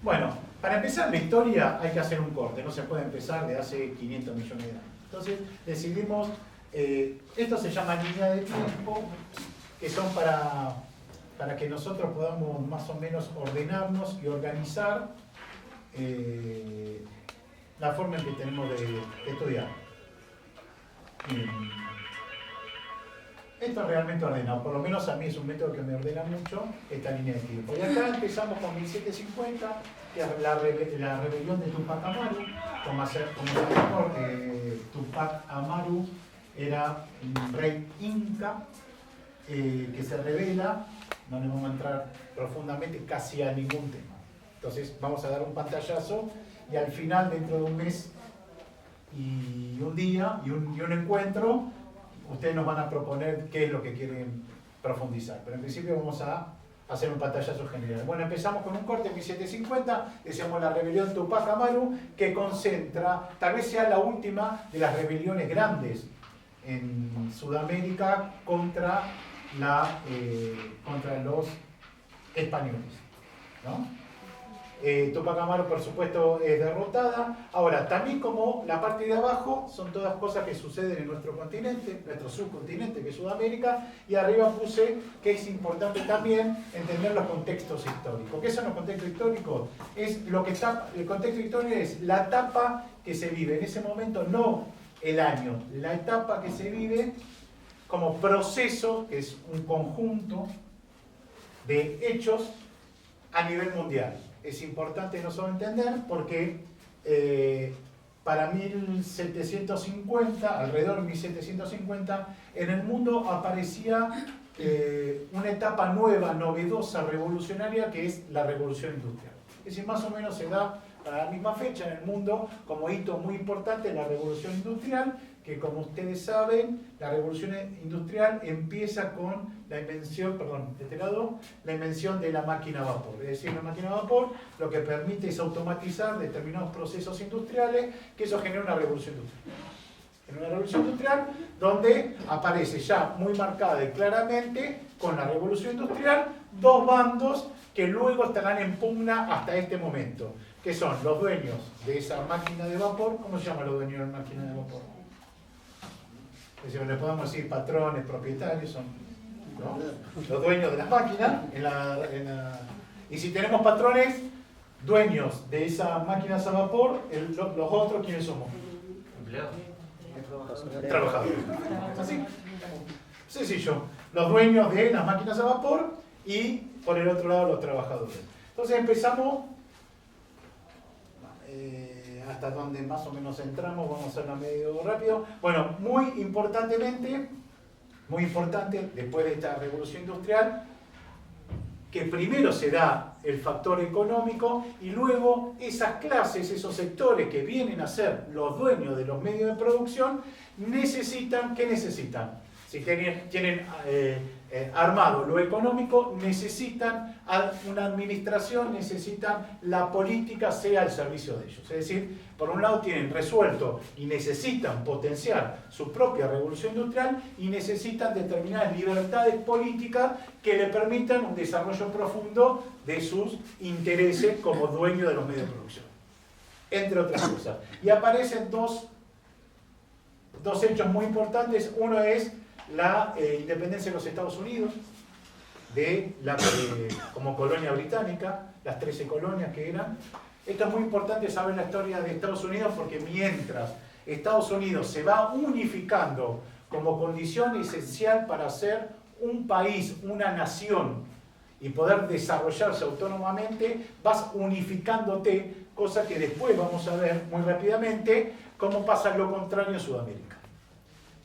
Bueno, para empezar la historia hay que hacer un corte, no se puede empezar de hace 500 millones de años. Entonces decidimos, esto se llama línea de tiempo, que son para que nosotros podamos más o menos ordenarnos y organizar la forma en que tenemos de estudiar. Esto es realmente ordenado, por lo menos a mí es un método que me ordena mucho esta línea de tiempo. Y acá empezamos con 1750, que es la rebelión de Tupac Amaru. Como sabemos, Tupac Amaru era un rey inca que se rebela. No le vamos a entrar profundamente casi a ningún tema. Entonces vamos a dar un pantallazo y al final, dentro de un mes y un día y un encuentro, ustedes nos van a proponer qué es lo que quieren profundizar. Pero en principio vamos a hacer un pantallazo general. Bueno, empezamos con un corte en 1750, decíamos la rebelión Tupac Amaru, que concentra, tal vez sea la última de las rebeliones grandes en Sudamérica contra los españoles, ¿no? Tupac Amaru, por supuesto, es derrotada. Ahora, también como la parte de abajo son todas cosas que suceden en nuestro continente, nuestro subcontinente, que es Sudamérica, y arriba puse que es importante también entender los contextos históricos. ¿Qué son los contextos históricos? El contexto histórico es la etapa que se vive en ese momento, no el año, la etapa que se vive como proceso, que es un conjunto de hechos a nivel mundial. Es importante no solo entender porque para 1750, alrededor de 1750, en el mundo aparecía una etapa nueva, novedosa, revolucionaria, que es la revolución industrial. Es decir, más o menos se da para la misma fecha en el mundo como hito muy importante la revolución industrial, que como ustedes saben, la revolución industrial empieza con la invención, la invención de la máquina a vapor. Es decir, la máquina a vapor lo que permite es automatizar determinados procesos industriales, que eso genera una revolución industrial. En una revolución industrial donde aparece ya muy marcada y claramente con la revolución industrial dos bandos que luego estarán en pugna hasta este momento, que son los dueños de esa máquina de vapor. ¿Cómo se llaman los dueños de la máquina de vapor? Es decir, le podemos decir patrones, propietarios, son, ¿no? Los dueños de las máquinas. Y si tenemos patrones, dueños de esas máquinas a vapor, los otros, ¿quiénes somos? Empleados. Trabajadores. Así. Sencillo. Los dueños de las máquinas a vapor y por el otro lado los trabajadores. Entonces empezamos hasta donde más o menos entramos, vamos a hacerlo medio rápido. Bueno, muy importante, después de esta revolución industrial, que primero se da el factor económico y luego esas clases, esos sectores que vienen a ser los dueños de los medios de producción, necesitan, ¿qué necesitan? Si tienen armado lo económico, necesitan una administración, necesitan la política sea al servicio de ellos. Es decir, por un lado tienen resuelto y necesitan potenciar su propia revolución industrial y necesitan determinadas libertades políticas que le permitan un desarrollo profundo de sus intereses como dueño de los medios de producción, entre otras cosas. Y aparecen dos hechos muy importantes. Uno es la independencia de los Estados Unidos como colonia británica, las 13 colonias que eran. Esto es muy importante saber la historia de Estados Unidos, porque mientras Estados Unidos se va unificando como condición esencial para ser un país, una nación y poder desarrollarse autónomamente, vas unificándote, cosa que después vamos a ver muy rápidamente cómo pasa lo contrario en Sudamérica.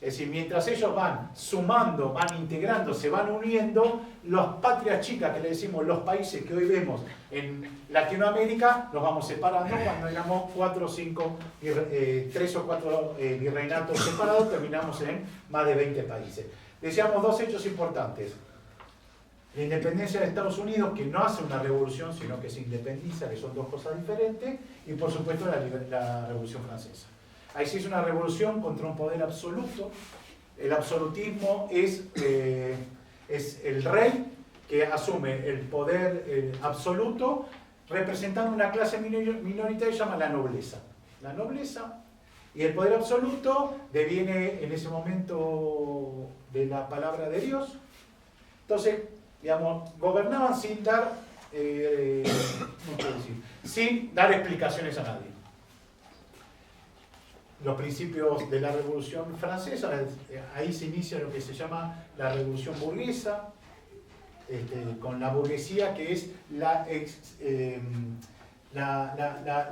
Es decir, mientras ellos van sumando, van integrando, se van uniendo, las patrias chicas, que le decimos los países que hoy vemos en Latinoamérica, nos vamos separando. Cuando éramos 4 o 5, 3 o 4 virreinatos separados, terminamos en más de 20 países. Decíamos dos hechos importantes. La independencia de Estados Unidos, que no hace una revolución, sino que se independiza, que son dos cosas diferentes, y por supuesto la Revolución Francesa. Ahí sí es una revolución contra un poder absoluto. El absolutismo es el rey que asume el poder absoluto, representando una clase minoritaria, llama la nobleza. La nobleza, y el poder absoluto deviene en ese momento de la palabra de Dios. Entonces, digamos, gobernaban sin dar, sin dar explicaciones a nadie. Los principios de la Revolución Francesa, ahí se inicia lo que se llama la Revolución Burguesa, con la burguesía, que es la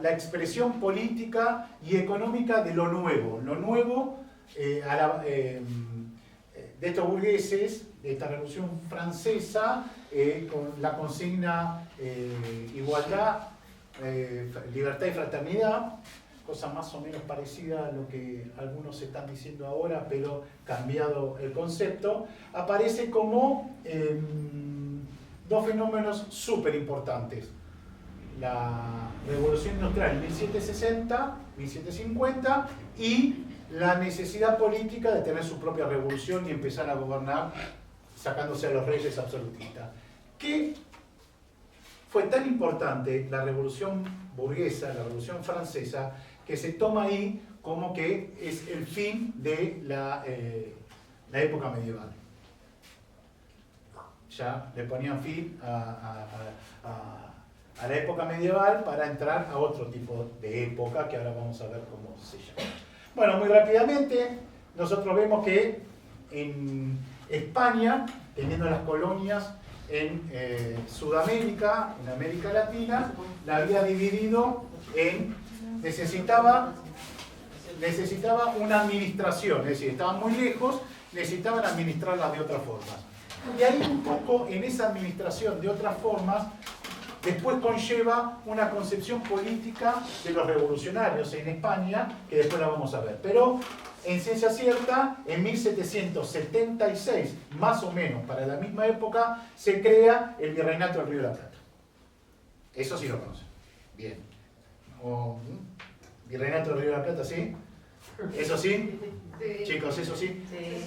expresión política y económica de lo nuevo. Lo nuevo de estos burgueses, de esta Revolución Francesa, con la consigna igualdad, libertad y fraternidad, cosa más o menos parecida a lo que algunos están diciendo ahora, pero cambiado el concepto, aparece como dos fenómenos súper importantes. La Revolución Industrial en 1760, 1750 y la necesidad política de tener su propia revolución y empezar a gobernar sacándose a los reyes absolutistas. ¿Qué fue tan importante la Revolución Burguesa, la Revolución Francesa, que se toma ahí como que es el fin de la época medieval? Ya le ponían fin a la época medieval para entrar a otro tipo de época que ahora vamos a ver cómo se llama. Bueno, muy rápidamente, nosotros vemos que en España, teniendo las colonias en Sudamérica, en América Latina, la había dividido en... necesitaba una administración, es decir, estaban muy lejos, necesitaban administrarlas de otras formas. Y ahí un poco en esa administración de otras formas, después conlleva una concepción política de los revolucionarios en España, que después la vamos a ver. Pero en ciencia cierta, en 1776, más o menos, para la misma época, se crea el Virreinato del Río de la Plata. Eso sí lo conocen. Bien. Virreinato del Río de la Plata, ¿sí? ¿Eso sí? Sí. Chicos, ¿eso sí? Sí.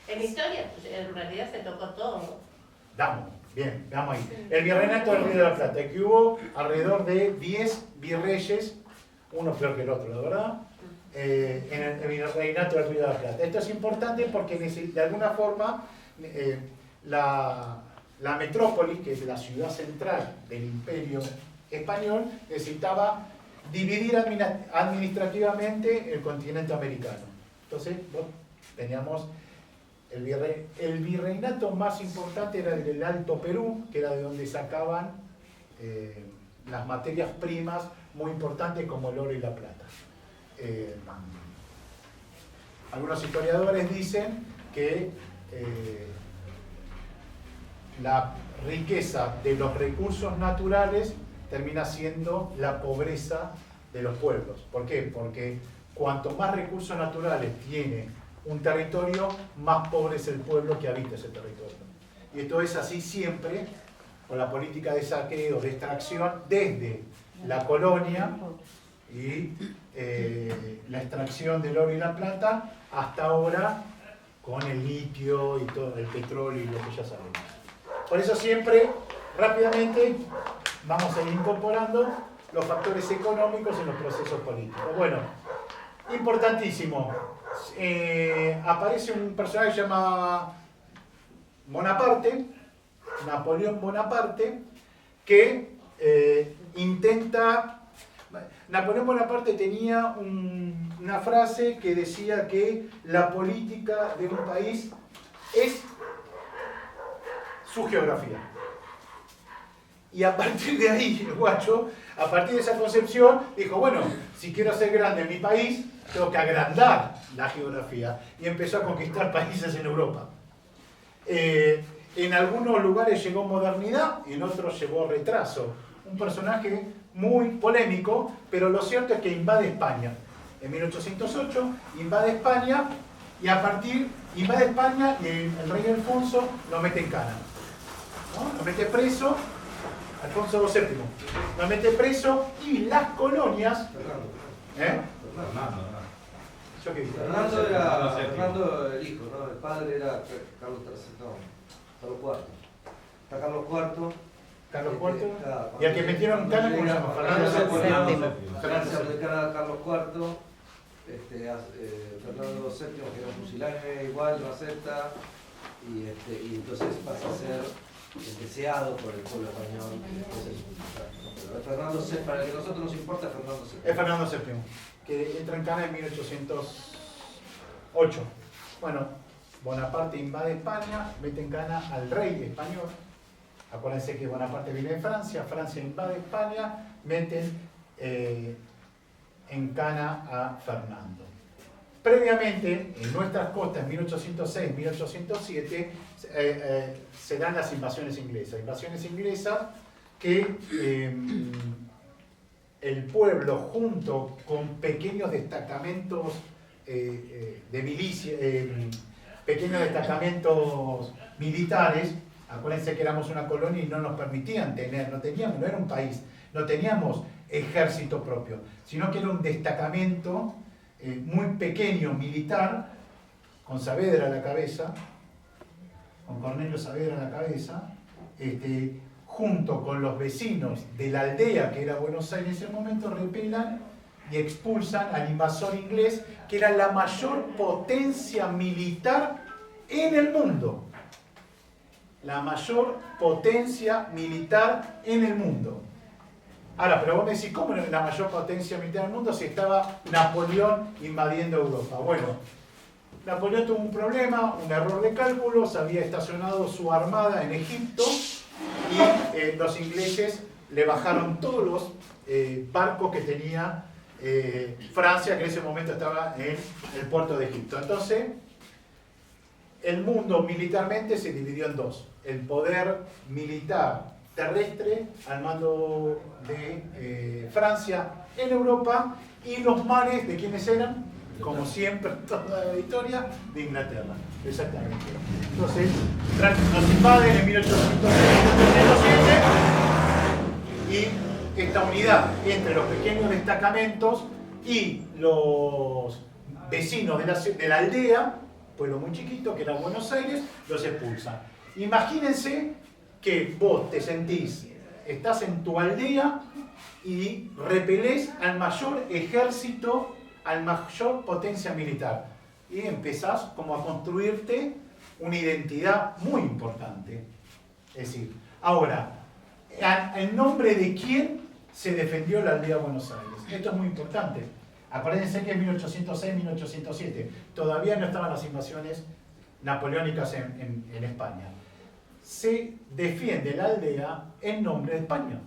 En historia, pues, en realidad se tocó todo. Vamos, bien, veamos ahí. El Virreinato del Río de la Plata, que hubo alrededor de 10 virreyes, uno peor que el otro, la verdad, en el Virreinato del Río de la Plata. Esto es importante porque de alguna forma la metrópolis, que es la ciudad central del Imperio Español, necesitaba dividir administrativamente el continente americano. Entonces, bueno, teníamos el virreinato más importante era el del Alto Perú, que era de donde sacaban las materias primas muy importantes como el oro y la plata. Algunos historiadores dicen que la riqueza de los recursos naturales termina siendo la pobreza de los pueblos. ¿Por qué? Porque cuanto más recursos naturales tiene un territorio, más pobre es el pueblo que habita ese territorio. Y esto es así siempre con la política de saqueo, de extracción, desde la colonia y la extracción del oro y la plata, hasta ahora con el litio y todo el petróleo y lo que ya sabemos. Por eso siempre, rápidamente, vamos a ir incorporando los factores económicos en los procesos políticos. Bueno, importantísimo. Aparece un personaje que se llama Bonaparte, Napoleón Bonaparte, que intenta... Napoleón Bonaparte tenía una frase que decía que la política de un país es su geografía. Y a partir de ahí, el guacho, a partir de esa concepción, dijo, bueno, si quiero hacer grande mi país, tengo que agrandar la geografía. Y empezó a conquistar países en Europa. En algunos lugares llegó modernidad y en otros llegó retraso. Un personaje muy polémico, pero lo cierto es que invade España. En 1808 invade España y a partir, invade España y el rey Alfonso lo mete en cana, ¿no? Lo mete preso, Alfonso VII, lo mete preso y las colonias... ¿Yo qué dije? Fernando era Fernando el hijo, ¿no? El padre era Carlos III, no, Carlos IV. Está Carlos IV Carlos IV. Claro, Y al que metieron en cana, ¿cómo se llama? Fernando VII. Fernando Se abdicara a Carlos IV. Fernando VII, que era un pusilánime, igual lo acepta. Y entonces pasa a ser deseado por el pueblo español. Pero Fernando VII, para el que a nosotros nos importa, es Fernando VII. Es Fernando VII, que entra en cana en 1808. Bueno, Bonaparte invade España, mete en cana al rey español. Acuérdense que Bonaparte viene de Francia, Francia invade España, meten en cana a Fernando. Previamente, en nuestras costas, en 1806-1807, se dan las invasiones inglesas que el pueblo, junto con pequeños destacamentos de milicia, pequeños destacamentos militares, acuérdense que éramos una colonia y no nos permitían tener, no era un país, no teníamos ejército propio, sino que era un destacamento muy pequeño militar, con Saavedra a la cabeza, con Cornelio Saavedra a la cabeza, junto con los vecinos de la aldea que era Buenos Aires en ese momento, repelan y expulsan al invasor inglés, que era la mayor potencia militar en el mundo. La mayor potencia militar en el mundo. Ahora, pero vos me decís, ¿cómo era la mayor potencia militar del mundo si estaba Napoleón invadiendo Europa? Bueno, Napoleón tuvo un problema, un error de cálculo, se había estacionado su armada en Egipto y los ingleses le bajaron todos los barcos que tenía Francia, que en ese momento estaba en el puerto de Egipto. Entonces, el mundo militarmente se dividió en dos. El poder militar terrestre al mando de Francia en Europa y los mares, ¿de quiénes eran? Como siempre en toda la historia, de Inglaterra. Exactamente. Entonces, nos invaden en 1807 y esta unidad entre los pequeños destacamentos y los vecinos de la aldea, pueblo muy chiquito que era Buenos Aires, los expulsan. Imagínense que vos te sentís, estás en tu aldea y repelés al mayor ejército, al mayor potencia militar. Y empezás como a construirte una identidad muy importante. Es decir, ahora, ¿en nombre de quién se defendió la aldea de Buenos Aires? Esto es muy importante. Acuérdense que en 1806-1807 todavía no estaban las invasiones napoleónicas en España. Se defiende la aldea en nombre de España.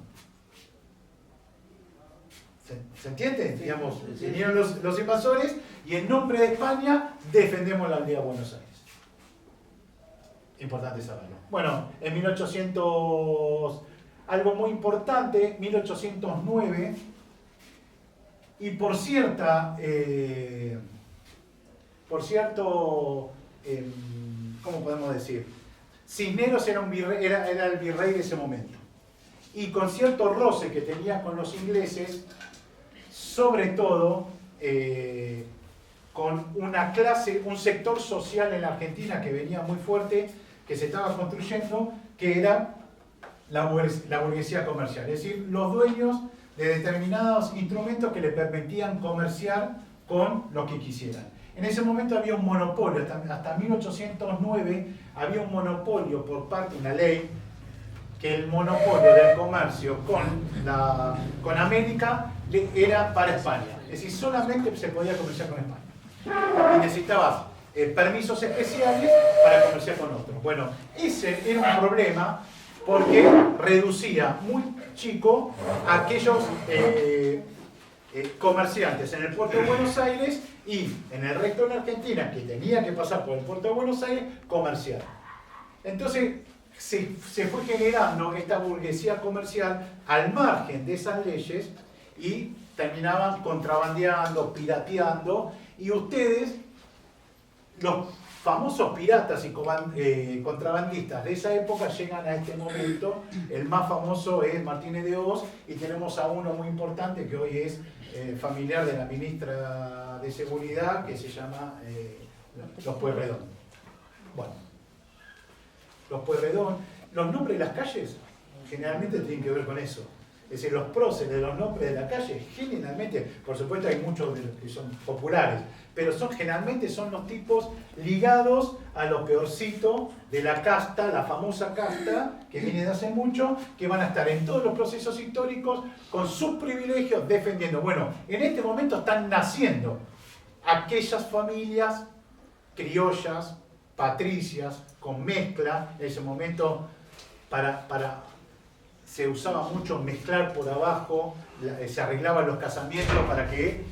¿Se entiende? Digamos, vinieron los invasores y en nombre de España defendemos la aldea de Buenos Aires. Importante saberlo. Bueno, en 1800, algo muy importante, 1809, y por cierto, ¿cómo podemos decir? Cisneros era el virrey de ese momento. Y con cierto roce que tenía con los ingleses, sobre todo con una clase, un sector social en la Argentina que venía muy fuerte, que se estaba construyendo, que era la burguesía comercial. Es decir, los dueños de determinados instrumentos que le permitían comerciar con lo que quisieran. En ese momento había un monopolio, hasta 1809 había un monopolio por parte de una ley, que el monopolio del comercio con América era para España. Es decir, solamente se podía comerciar con España. Y necesitabas permisos especiales para comerciar con otros. Bueno, ese era un problema porque reducía muy chico a aquellos comerciantes en el puerto de Buenos Aires y en el resto de la Argentina, que tenía que pasar por el puerto de Buenos Aires, comerciar. Entonces se fue generando esta burguesía comercial al margen de esas leyes y terminaban contrabandeando, pirateando, y ustedes, los famosos piratas y contrabandistas de esa época, llegan a este momento. El más famoso es Martínez de Hoz, y tenemos a uno muy importante que hoy es familiar de la ministra de Seguridad, que se llama los Pueyrredón. Bueno, los Pueyrredón, los nombres de las calles generalmente tienen que ver con eso. Es decir, los próceres de los nombres de la calle, generalmente, por supuesto hay muchos que son populares, pero generalmente son los tipos ligados a lo peorcito de la casta, la famosa casta, que viene de hace mucho, que van a estar en todos los procesos históricos con sus privilegios defendiendo. Bueno, en este momento están naciendo aquellas familias criollas, patricias, con mezcla. En ese momento se usaba mucho mezclar por abajo, se arreglaban los casamientos para que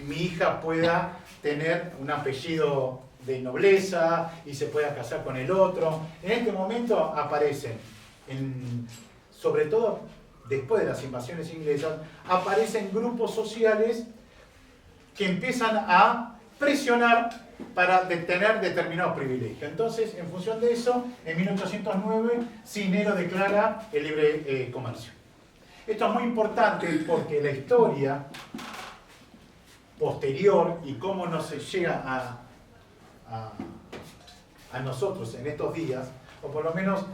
mi hija pueda tener un apellido de nobleza y se pueda casar con el otro. En este momento aparecen, sobre todo después de las invasiones inglesas, aparecen grupos sociales que empiezan a presionar para tener determinados privilegios. Entonces, en función de eso, en 1809, Cisneros declara el libre comercio. Esto es muy importante porque la historia posterior y cómo nos llega a nosotros en estos días, o por lo menos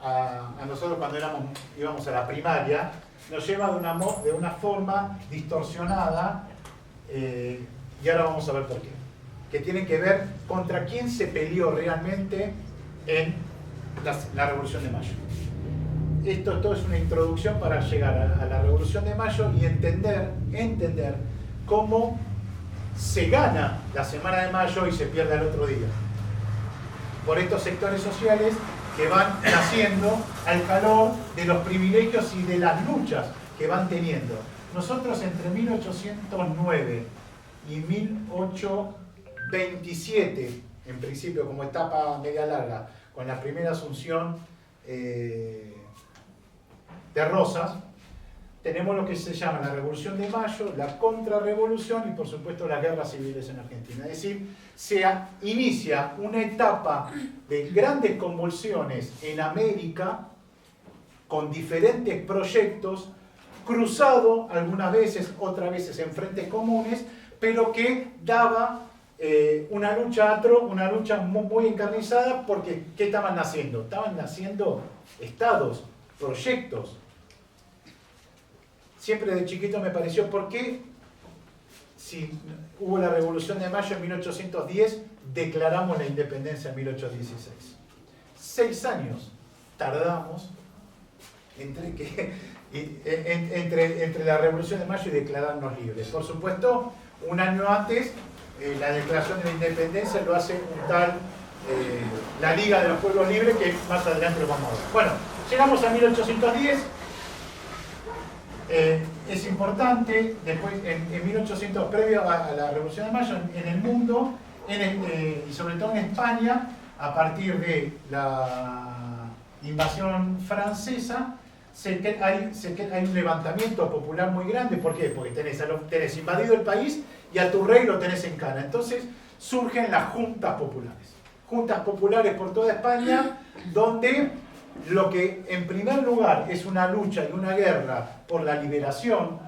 a nosotros cuando íbamos a la primaria, nos lleva de una forma distorsionada, y ahora vamos a ver por qué. Que tiene que ver contra quién se peleó realmente en la Revolución de Mayo. Esto es una introducción para llegar a la Revolución de Mayo y entender cómo se gana la Semana de Mayo y se pierde al otro día. Por estos sectores sociales que van naciendo al calor de los privilegios y de las luchas que van teniendo. Nosotros entre 1809 y 1827, en principio como etapa media larga, con la primera asunción de Rosas, tenemos lo que se llama la Revolución de Mayo, la Contrarrevolución y por supuesto las guerras civiles en Argentina. Es decir, se inicia una etapa de grandes convulsiones en América con diferentes proyectos, cruzado algunas veces, otras veces en frentes comunes, pero que daba una lucha una lucha muy encarnizada, porque ¿qué estaban naciendo? Estaban naciendo estados, proyectos. Siempre de chiquito me pareció, ¿por qué si hubo la Revolución de Mayo en 1810, declaramos la independencia en 1816? 6 años tardamos entre la Revolución de Mayo y declararnos libres. Por supuesto, un año antes, la declaración de la independencia lo hace un tal la Liga de los Pueblos Libres, que más adelante lo vamos a ver. Bueno, llegamos a 1810. Es importante, después en 1800, previo a la Revolución de Mayo, en el mundo, y sobre todo en España, a partir de la invasión francesa, hay un levantamiento popular muy grande. ¿Por qué? Porque tenés invadido el país y a tu rey lo tenés en cana. Entonces surgen las juntas populares. Juntas populares por toda España, donde lo que en primer lugar es una lucha y una guerra por la liberación,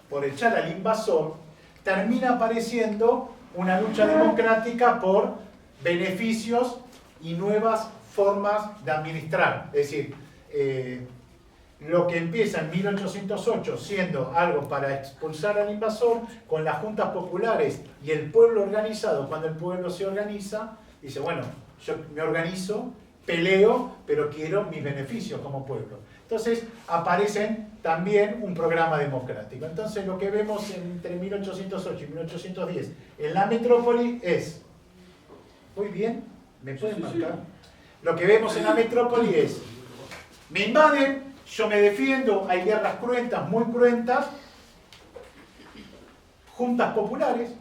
por echar al invasor, termina apareciendo una lucha democrática por beneficios y nuevas formas de administrar. Es decir, lo que empieza en 1808 siendo algo para expulsar al invasor, con las juntas populares y el pueblo organizado, cuando el pueblo se organiza, dice, bueno, yo me organizo, peleo, pero quiero mis beneficios como pueblo. Entonces aparecen también un programa democrático. Entonces lo que vemos entre 1808 y 1810 en la metrópoli es, ¿muy bien? ¿Me pueden marcar? Lo que vemos en la metrópoli es, me invaden, yo me defiendo, hay guerras cruentas, muy cruentas, juntas populares,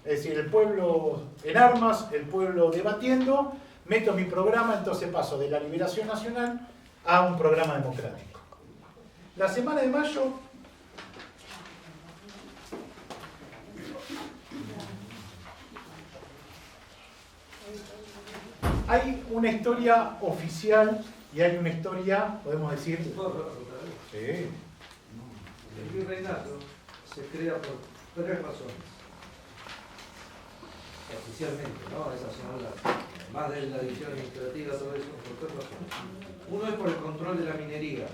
es decir, el pueblo en armas, el pueblo debatiendo, meto mi programa, entonces paso de la liberación nacional a un programa democrático. La Semana de Mayo hay una historia oficial y hay una historia, podemos decir... Sí. El virreinato se crea por 3 razones. Oficialmente, ¿no? Esas son las... más de la división administrativa, todo eso, por 3 razones. Uno es por el control de la minería.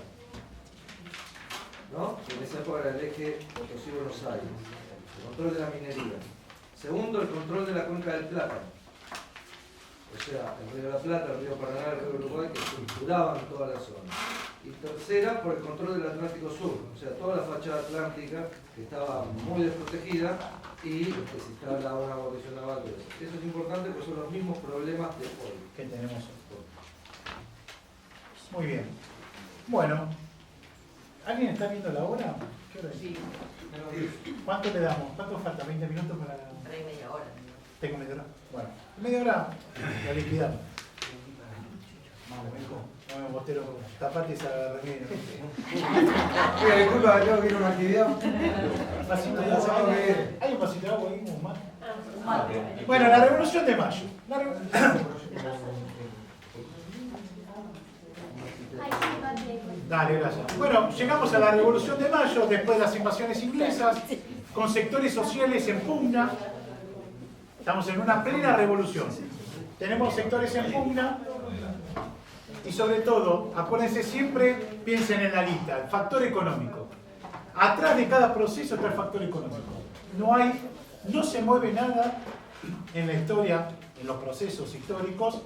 ¿no? Que en esa época era el eje Potosí-Buenos Aires. El control de la minería. Segundo, el control de la cuenca del Plata. O sea, el río de la Plata, el río Paraná, el río Uruguay, que estructuraban toda la zona. Y tercera, por el control del Atlántico Sur, o sea, toda la fachada atlántica que estaba muy desprotegida y que se instala una guarnición naval. Eso es importante porque son los mismos problemas de hoy. Que tenemos hoy. Muy bien. Bueno, ¿alguien está viendo la hora? ¿Qué hora es? Sí, ¿Cuánto le damos? ¿Cuánto falta? ¿20 minutos para...? por ahí media hora. ¿Tengo media hora? Bueno, media hora la liquidamos. Vamos, hijo. Vamos, bostero. Tapate esa remera. Oiga, disculpa, tengo que ir a una actividad. Un vasito de agua. ¿Hay un vasito de agua ahí? ¿Un mate? Ah, Bueno, la Revolución de Mayo. Dale, gracias. Bueno, llegamos a la Revolución de Mayo, después de las invasiones inglesas, con sectores sociales en pugna. Estamos en una plena revolución. Tenemos sectores en pugna y sobre todo, acuérdense siempre, piensen en la lista, el factor económico. Atrás de cada proceso está el factor económico. No se mueve nada en la historia, en los procesos históricos,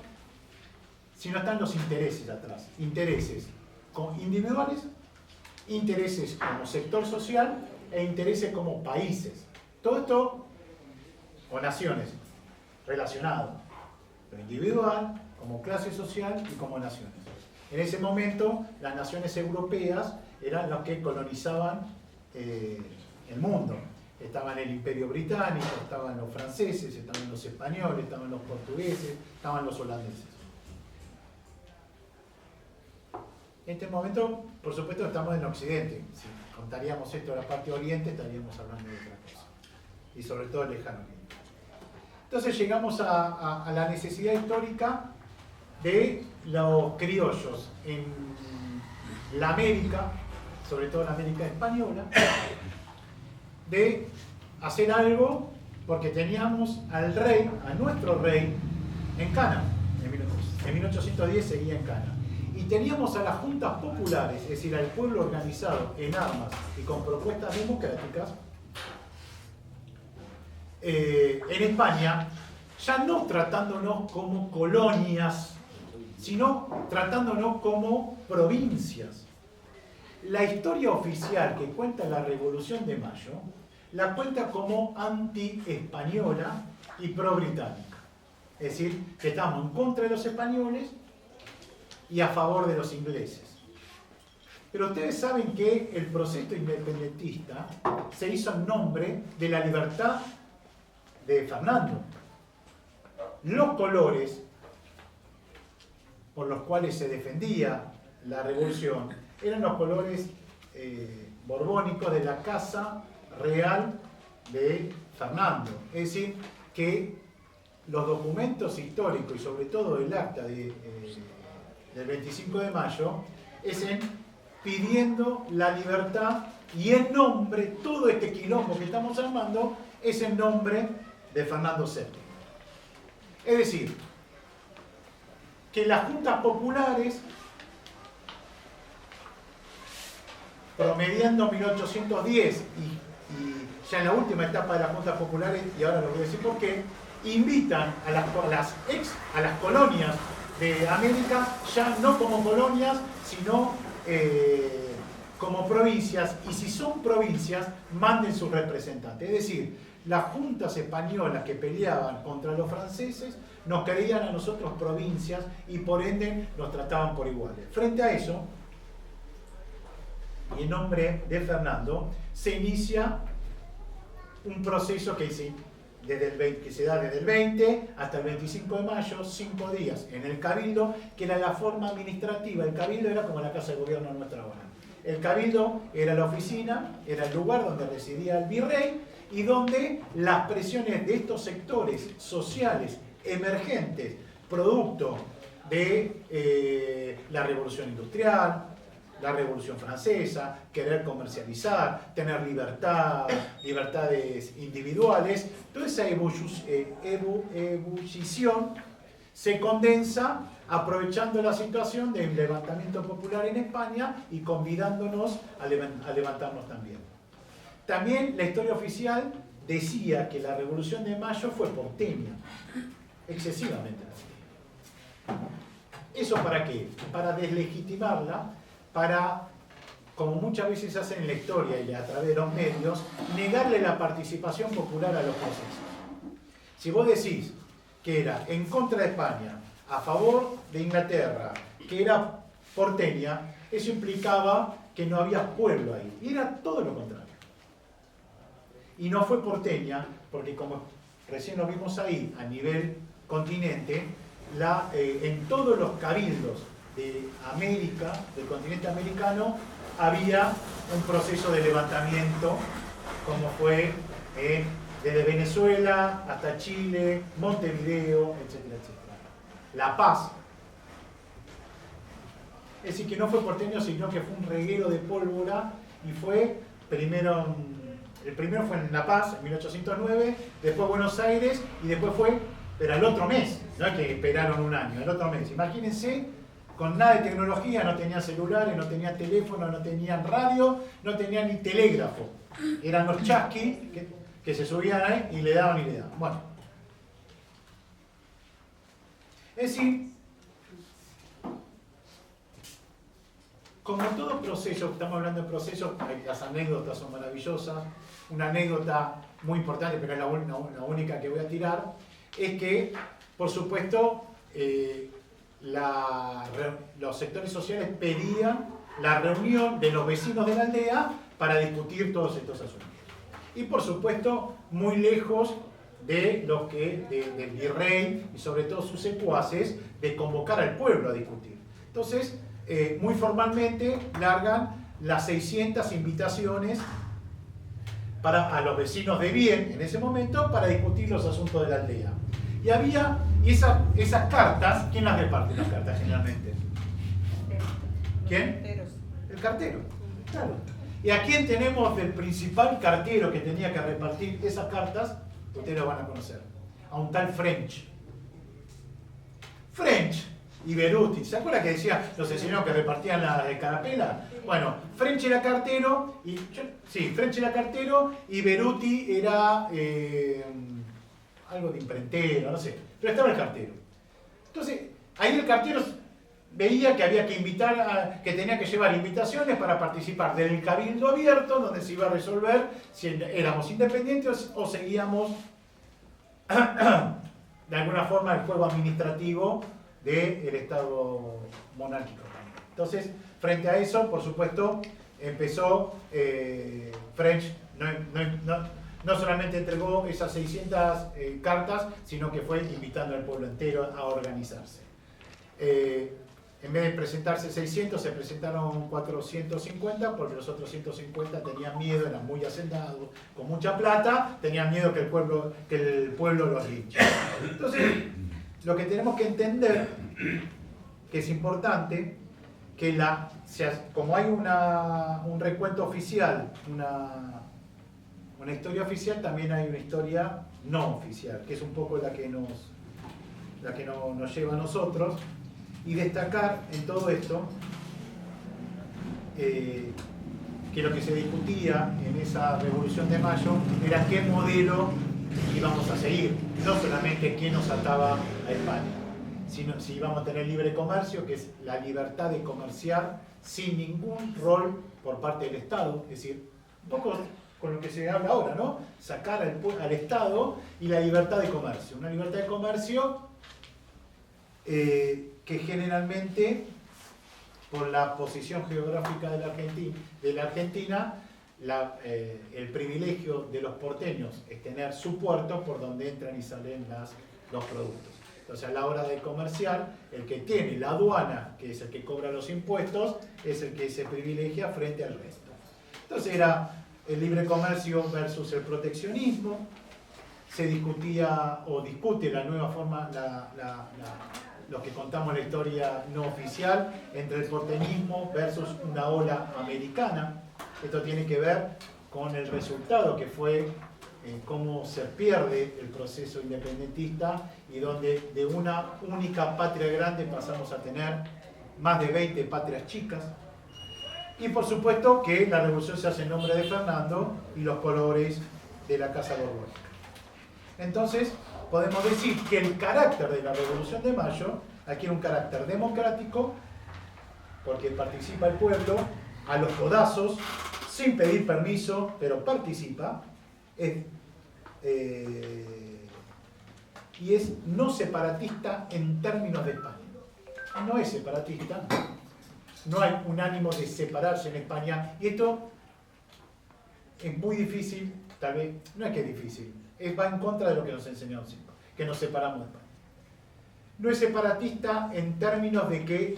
si no están los intereses atrás. Intereses individuales, intereses como sector social e intereses como países. Todo esto, o naciones, relacionado. Lo individual, como clase social y como naciones. En ese momento, las naciones europeas eran las que colonizaban el mundo. Estaban el Imperio Británico, estaban los franceses, estaban los españoles, estaban los portugueses, estaban los holandeses. En este momento, por supuesto, estamos en Occidente. Si contaríamos esto de la parte oriente, estaríamos hablando de otra cosa. Y sobre todo el lejano oriente. Entonces llegamos a la necesidad histórica de los criollos en la América, sobre todo en la América española, de hacer algo porque teníamos al rey, a nuestro rey, en Cana. En 1810 seguía en Cana. Y teníamos a las juntas populares, es decir, al pueblo organizado en armas y con propuestas democráticas, en España, ya no tratándonos como colonias, sino tratándonos como provincias. La historia oficial que cuenta la Revolución de Mayo, la cuenta como anti-española y pro-británica. Es decir, que estamos en contra de los españoles y a favor de los ingleses. Pero ustedes saben que el proceso independentista se hizo en nombre de la libertad de Fernando. Los colores por los cuales se defendía la revolución eran los colores borbónicos de la Casa Real de Fernando. Es decir, que los documentos históricos y sobre todo el acta del 25 de mayo es pidiendo la libertad y en nombre, todo este quilombo que estamos armando es en nombre de Fernando VII. Es decir, que las juntas populares, promediando 1810 y ya en la última etapa de las juntas populares, y ahora lo voy a decir por qué, invitan a las colonias de América ya no como colonias, sino como provincias, y si son provincias, manden sus representantes. Es decir, las juntas españolas que peleaban contra los franceses nos creían a nosotros provincias y por ende nos trataban por iguales. Frente a eso, y en nombre de Fernando, se inicia un proceso que se da desde el 20 hasta el 25 de mayo, 5 días en el Cabildo, que era la forma administrativa. El Cabildo era como la Casa de Gobierno nuestra ahora. El Cabildo era la oficina, era el lugar donde residía el virrey y donde las presiones de estos sectores sociales emergentes, producto de la Revolución Industrial, la Revolución Francesa, querer comercializar, tener libertades individuales, toda esa ebullición se condensa aprovechando la situación del levantamiento popular en España y convidándonos a levantarnos también. También la historia oficial decía que la Revolución de Mayo fue porteña, excesivamente porteña. ¿Eso para qué? Para deslegitimarla, para, como muchas veces se hace en la historia y a través de los medios, negarle la participación popular a los procesos. Si vos decís que era en contra de España, a favor de Inglaterra, que era porteña, eso implicaba que no había pueblo ahí. Y era todo lo contrario. Y no fue porteña, porque como recién lo vimos ahí, a nivel continente, en todos los cabildos de América, del continente americano, había un proceso de levantamiento, como fue desde Venezuela hasta Chile, Montevideo, etcétera, etcétera. La Paz. Es decir, que no fue porteño, sino que fue un reguero de pólvora y fue primero, el primero fue en La Paz, en 1809, después Buenos Aires y después fue, pero al otro mes, no es que esperaron un año, al otro mes. Imagínense, con nada de tecnología, no tenían celulares, no tenían teléfono, no tenían radio, no tenían ni telégrafo. Eran los chasquis que se subían ahí y le daban y le daban. Bueno. Es decir, como todo proceso, estamos hablando de procesos, las anécdotas son maravillosas. Una anécdota muy importante, pero es la única que voy a tirar, es que, por supuesto, los sectores sociales pedían la reunión de los vecinos de la aldea para discutir todos estos asuntos. Y, por supuesto, muy lejos de los del virrey y sobre todo sus secuaces, de convocar al pueblo a discutir. Entonces, muy formalmente largan las 600 invitaciones a los vecinos de bien en ese momento para discutir los asuntos de la aldea. Y esas cartas, ¿quién las reparte las cartas generalmente? ¿Quién? El cartero. Claro. ¿Y a quién tenemos del principal cartero que tenía que repartir esas cartas? Ustedes lo van a conocer. A un tal French. French y Beruti. ¿Se acuerdan que decía los señores que repartían las escarapelas? Bueno, French era cartero y Beruti era algo de imprentero, no sé. Pero estaba el cartero. Entonces, ahí el cartero veía que había que invitar, que tenía que llevar invitaciones para participar del cabildo abierto, donde se iba a resolver si éramos independientes o seguíamos de alguna forma el juego administrativo del Estado monárquico. Entonces, frente a eso, por supuesto, empezó French, no solamente entregó esas 600 cartas, sino que fue invitando al pueblo entero a organizarse. En vez de presentarse 600, se presentaron 450, porque los otros 150 tenían miedo, eran muy hacendados, con mucha plata, tenían miedo que el pueblo los linche. Entonces, lo que tenemos que entender, que es importante, que como hay un recuento oficial, una historia oficial, también hay una historia no oficial, que es un poco la que nos lleva a nosotros. Y destacar en todo esto que lo que se discutía en esa Revolución de Mayo era qué modelo íbamos a seguir, no solamente qué nos ataba a España, sino si íbamos a tener libre comercio, que es la libertad de comerciar sin ningún rol por parte del Estado, es decir, un poco con lo que se habla ahora, ¿no? Sacar al Estado y la libertad de comercio. Una libertad de comercio que generalmente, por la posición geográfica de la Argentina, el privilegio de los porteños es tener su puerto por donde entran y salen los productos. Entonces, a la hora de comerciar, el que tiene la aduana, que es el que cobra los impuestos, es el que se privilegia frente al resto. Entonces, era el libre comercio versus el proteccionismo. Se discutía o discute la nueva forma, lo que contamos en la historia no oficial, entre el porteñismo versus una ola americana. Esto tiene que ver con el resultado que fue cómo se pierde el proceso independentista y donde de una única patria grande pasamos a tener más de 20 patrias chicas. Y por supuesto que la revolución se hace en nombre de Fernando y los colores de la Casa Borbónica. Entonces, podemos decir que el carácter de la Revolución de Mayo adquiere un carácter democrático, porque participa el pueblo a los codazos, sin pedir permiso, pero participa, y es no separatista en términos de España. No es separatista, no hay un ánimo de separarse en España, y esto es muy difícil, tal vez, no es que es difícil, va en contra de lo que nos enseñaron siempre, que nos separamos de España. No es separatista en términos de que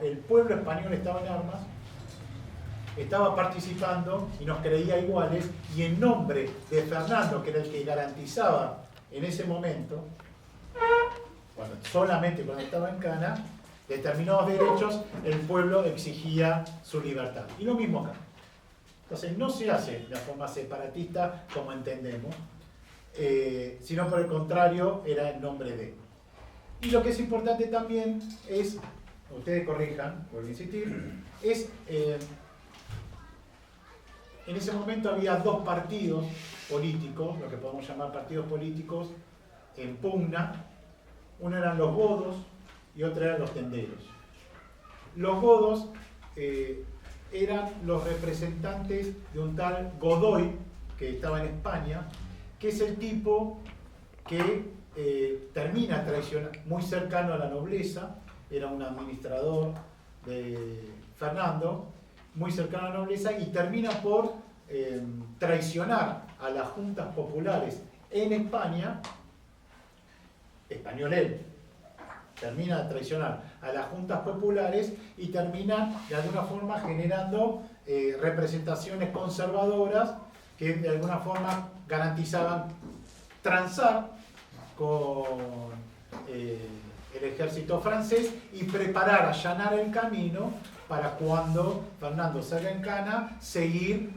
el pueblo español estaba en armas, estaba participando y nos creía iguales, y en nombre de Fernando, que era el que garantizaba en ese momento, solamente cuando estaba en Cana, determinados derechos, el pueblo exigía su libertad. Y lo mismo acá. Entonces no se hace de forma separatista como entendemos, sino por el contrario, era en nombre de. Y lo que es importante también es, ustedes corrijan, vuelvo a insistir, es, en ese momento había dos partidos políticos, lo que podemos llamar partidos políticos, en pugna. Uno eran los godos y otro eran los tenderos. Los godos eran los representantes de un tal Godoy, que estaba en España, que es el tipo que termina traicionando, muy cercano a la nobleza, era un administrador de Fernando, muy cercano a la nobleza, y termina por traicionar a las juntas populares en España, español él, termina de traicionar a las juntas populares y termina de alguna forma generando representaciones conservadoras que de alguna forma garantizaban transar con el ejército francés y preparar, allanar el camino para cuando Fernando salga en Cana, seguir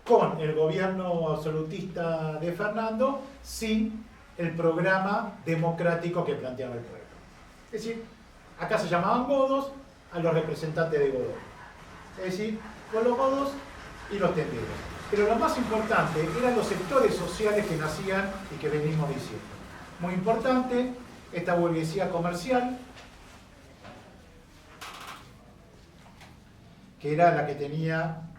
con el gobierno absolutista de Fernando sin el programa democrático que planteaba el pueblo. Es decir, acá se llamaban godos a los representantes de Godoy. Es decir, con los godos y los tenderos. Pero lo más importante eran los sectores sociales que nacían y que venimos diciendo. Muy importante, esta burguesía comercial, que era la que tenían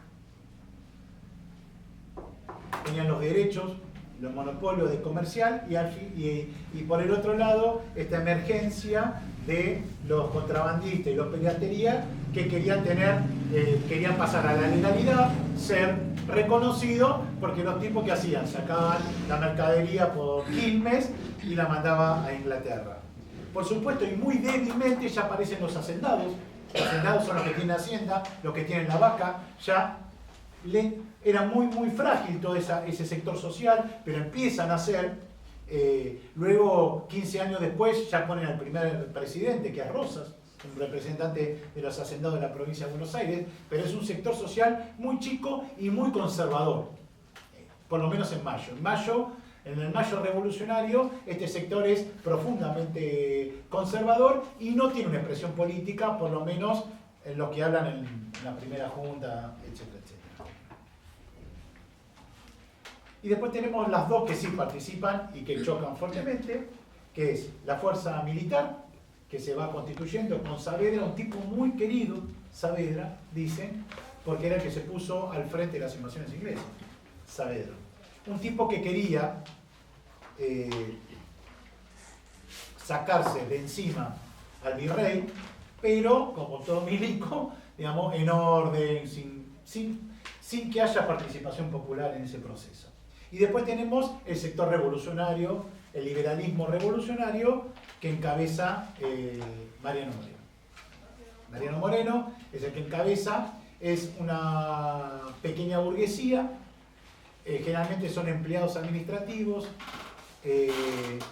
los derechos, los monopolios de comercial, y por el otro lado, esta emergencia de los contrabandistas y los piraterías que querían pasar a la legalidad, ser reconocidos, porque los tipos que hacían, sacaban la mercadería por Quilmes y la mandaba a Inglaterra. Por supuesto, y muy débilmente ya aparecen los hacendados. Los hacendados son los que tienen hacienda, los que tienen la vaca, ya era muy frágil todo ese sector social, pero empiezan a ser, luego 15 años después ya ponen al primer presidente, que es Rosas, un representante de los hacendados de la provincia de Buenos Aires, pero es un sector social muy chico y muy conservador, por lo menos en Mayo. En el Mayo revolucionario, este sector es profundamente conservador y no tiene una expresión política, por lo menos en los que hablan en la primera junta, etcétera, etcétera. Y después tenemos las dos que sí participan y que chocan fuertemente, que es la fuerza militar, que se va constituyendo con Saavedra, un tipo muy querido, Saavedra, dicen, porque era el que se puso al frente de las invasiones inglesas, Saavedra. Un tipo que quería sacarse de encima al virrey, pero, como todo milico, digamos, en orden, sin que haya participación popular en ese proceso. Y después tenemos el sector revolucionario, el liberalismo revolucionario, que encabeza Mariano Moreno. Mariano Moreno es el que encabeza, es una pequeña burguesía, generalmente son empleados administrativos, en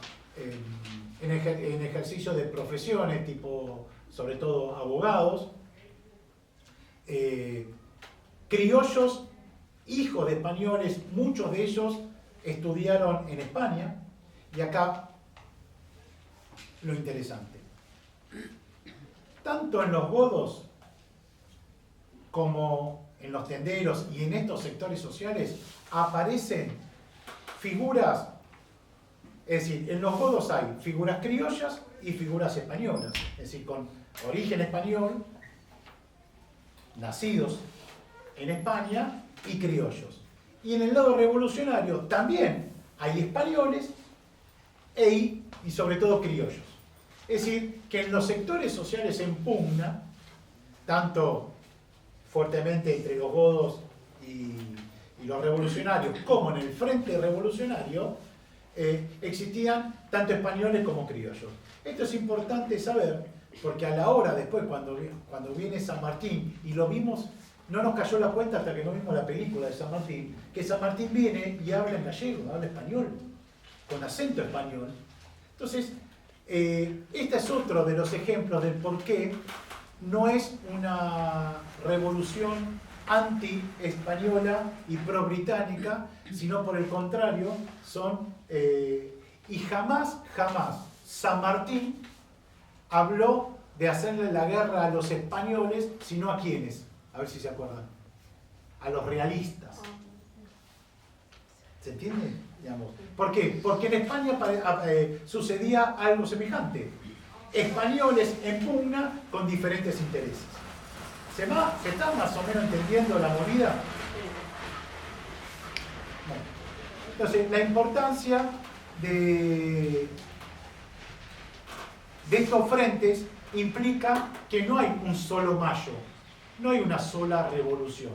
ejercicio de profesiones, tipo, sobre todo abogados, criollos hijos de españoles, muchos de ellos estudiaron en España, y acá lo interesante. Tanto en los godos como en los tenderos y en estos sectores sociales aparecen figuras, es decir, en los godos hay figuras criollas y figuras españolas, es decir, con origen español, nacidos en España y criollos. Y en el lado revolucionario también hay españoles y sobre todo criollos. Es decir, que en los sectores sociales en pugna, tanto fuertemente entre los godos y los revolucionarios, como en el frente revolucionario, existían tanto españoles como criollos. Esto es importante saber, porque a la hora después, cuando viene San Martín, y lo vimos, no nos cayó la cuenta hasta que no vimos la película de San Martín, que San Martín viene y habla en gallego, habla español, con acento español. Entonces, este es otro de los ejemplos del por qué no es una revolución anti-española y pro-británica, sino por el contrario, y jamás San Martín habló de hacerle la guerra a los españoles, sino a quiénes, a ver si se acuerdan, a los realistas. ¿Se entiende? Digamos. ¿Por qué? Porque en España sucedía algo semejante. Españoles en pugna con diferentes intereses. ¿Se está más o menos entendiendo la movida? Bueno. Entonces, la importancia de estos frentes implica que no hay un solo mayo, no hay una sola revolución,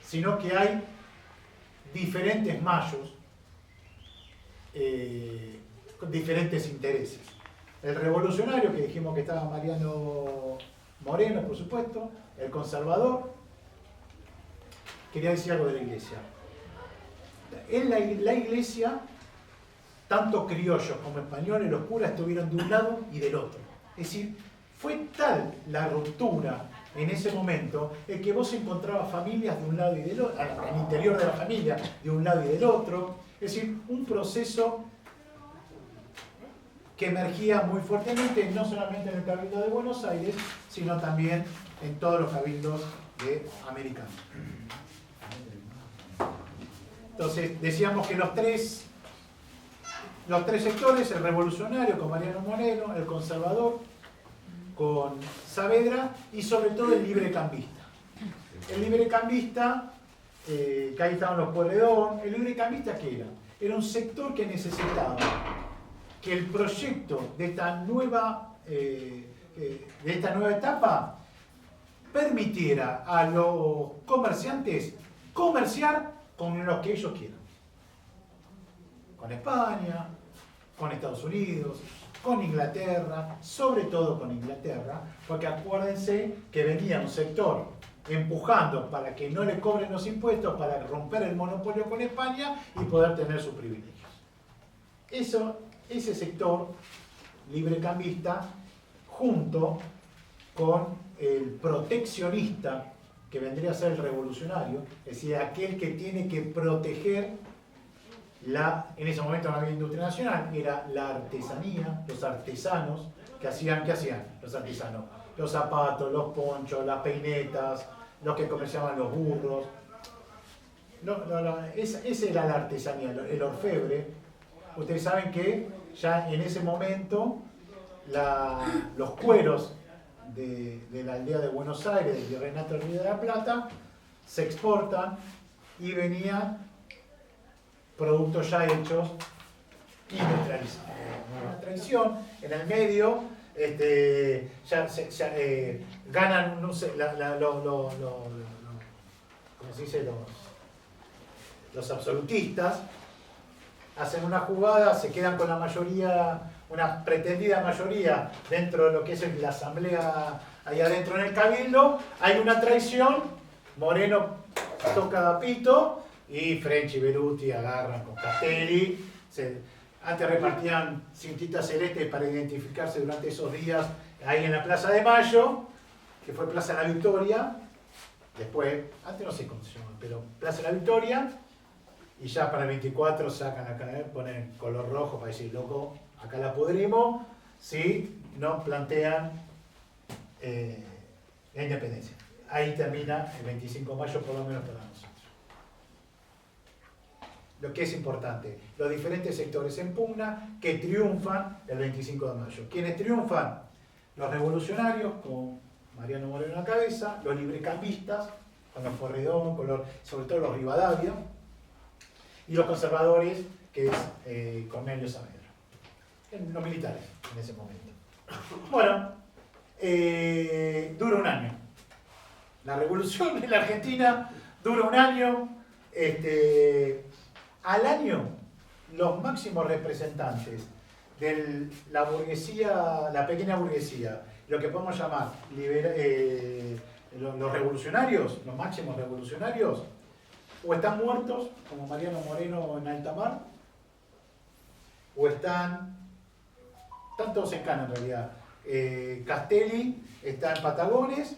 sino que hay diferentes mayos con diferentes intereses. El revolucionario, que dijimos que estaba Mariano Moreno, por supuesto, el conservador. Quería decir algo de la iglesia. En la iglesia, tanto criollos como españoles, los curas estuvieron de un lado y del otro. Es decir, fue tal la ruptura en ese momento en que vos encontrabas familias de un lado y del otro, al interior de la familia, de un lado y del otro. Es decir, un proceso que emergía muy fuertemente, no solamente en el Cabildo de Buenos Aires, sino también en todos los cabildos americanos. Entonces, decíamos que los tres sectores, el revolucionario con Mariano Moreno, el conservador con Saavedra y sobre todo el librecambista. El librecambista, que ahí estaban los Pueyrredón, el librecambista, ¿qué era? Era un sector que necesitaba que el proyecto de esta nueva etapa permitiera a los comerciantes comerciar con los que ellos quieran. Con España, con Estados Unidos, con Inglaterra, sobre todo con Inglaterra, porque acuérdense que venía un sector empujando para que no le cobren los impuestos, para romper el monopolio con España y poder tener sus privilegios. Ese sector librecambista, junto con el proteccionista, que vendría a ser el revolucionario, es decir, aquel que tiene que proteger en ese momento no había industria nacional, era la artesanía, los artesanos, ¿qué hacían los artesanos? Los zapatos, los ponchos, las peinetas, los que comerciaban los burros. Esa era la artesanía, el orfebre. Ustedes saben que ya en ese momento los cueros de la aldea de Buenos Aires, del Virreinato del Río de la Plata, se exportan y venían productos ya hechos industrializados. Una tradición, en el medio ganan, no sé, ¿cómo se dice? Los absolutistas hacen una jugada, se quedan con la mayoría, una pretendida mayoría dentro de lo que es la asamblea ahí adentro en el cabildo, hay una traición, Moreno toca pito y French y Beruti agarran con Castelli. Antes repartían cintitas celestes para identificarse durante esos días ahí en la Plaza de Mayo, que fue Plaza de la Victoria, Después, antes no sé cómo se llama, pero Plaza de la Victoria, y ya para el 24 sacan acá, ponen color rojo para decir, loco, acá la pudrimos, si no plantean la independencia. Ahí termina el 25 de mayo, por lo menos para nosotros. Lo que es importante, los diferentes sectores en pugna que triunfan el 25 de mayo. ¿Quiénes triunfan? Los revolucionarios, con Mariano Moreno a la cabeza, los librecambistas, con los Porredón, sobre todo los Rivadavia, y los conservadores, que es Cornelio Saavedra, los militares en ese momento. Bueno, dura un año. La revolución en la Argentina dura un año. Al año, los máximos representantes de la burguesía, la pequeña burguesía, lo que podemos llamar los revolucionarios, los máximos revolucionarios, o están muertos, como Mariano Moreno en alta mar, o están todos en Cana en realidad. Castelli está en Patagones,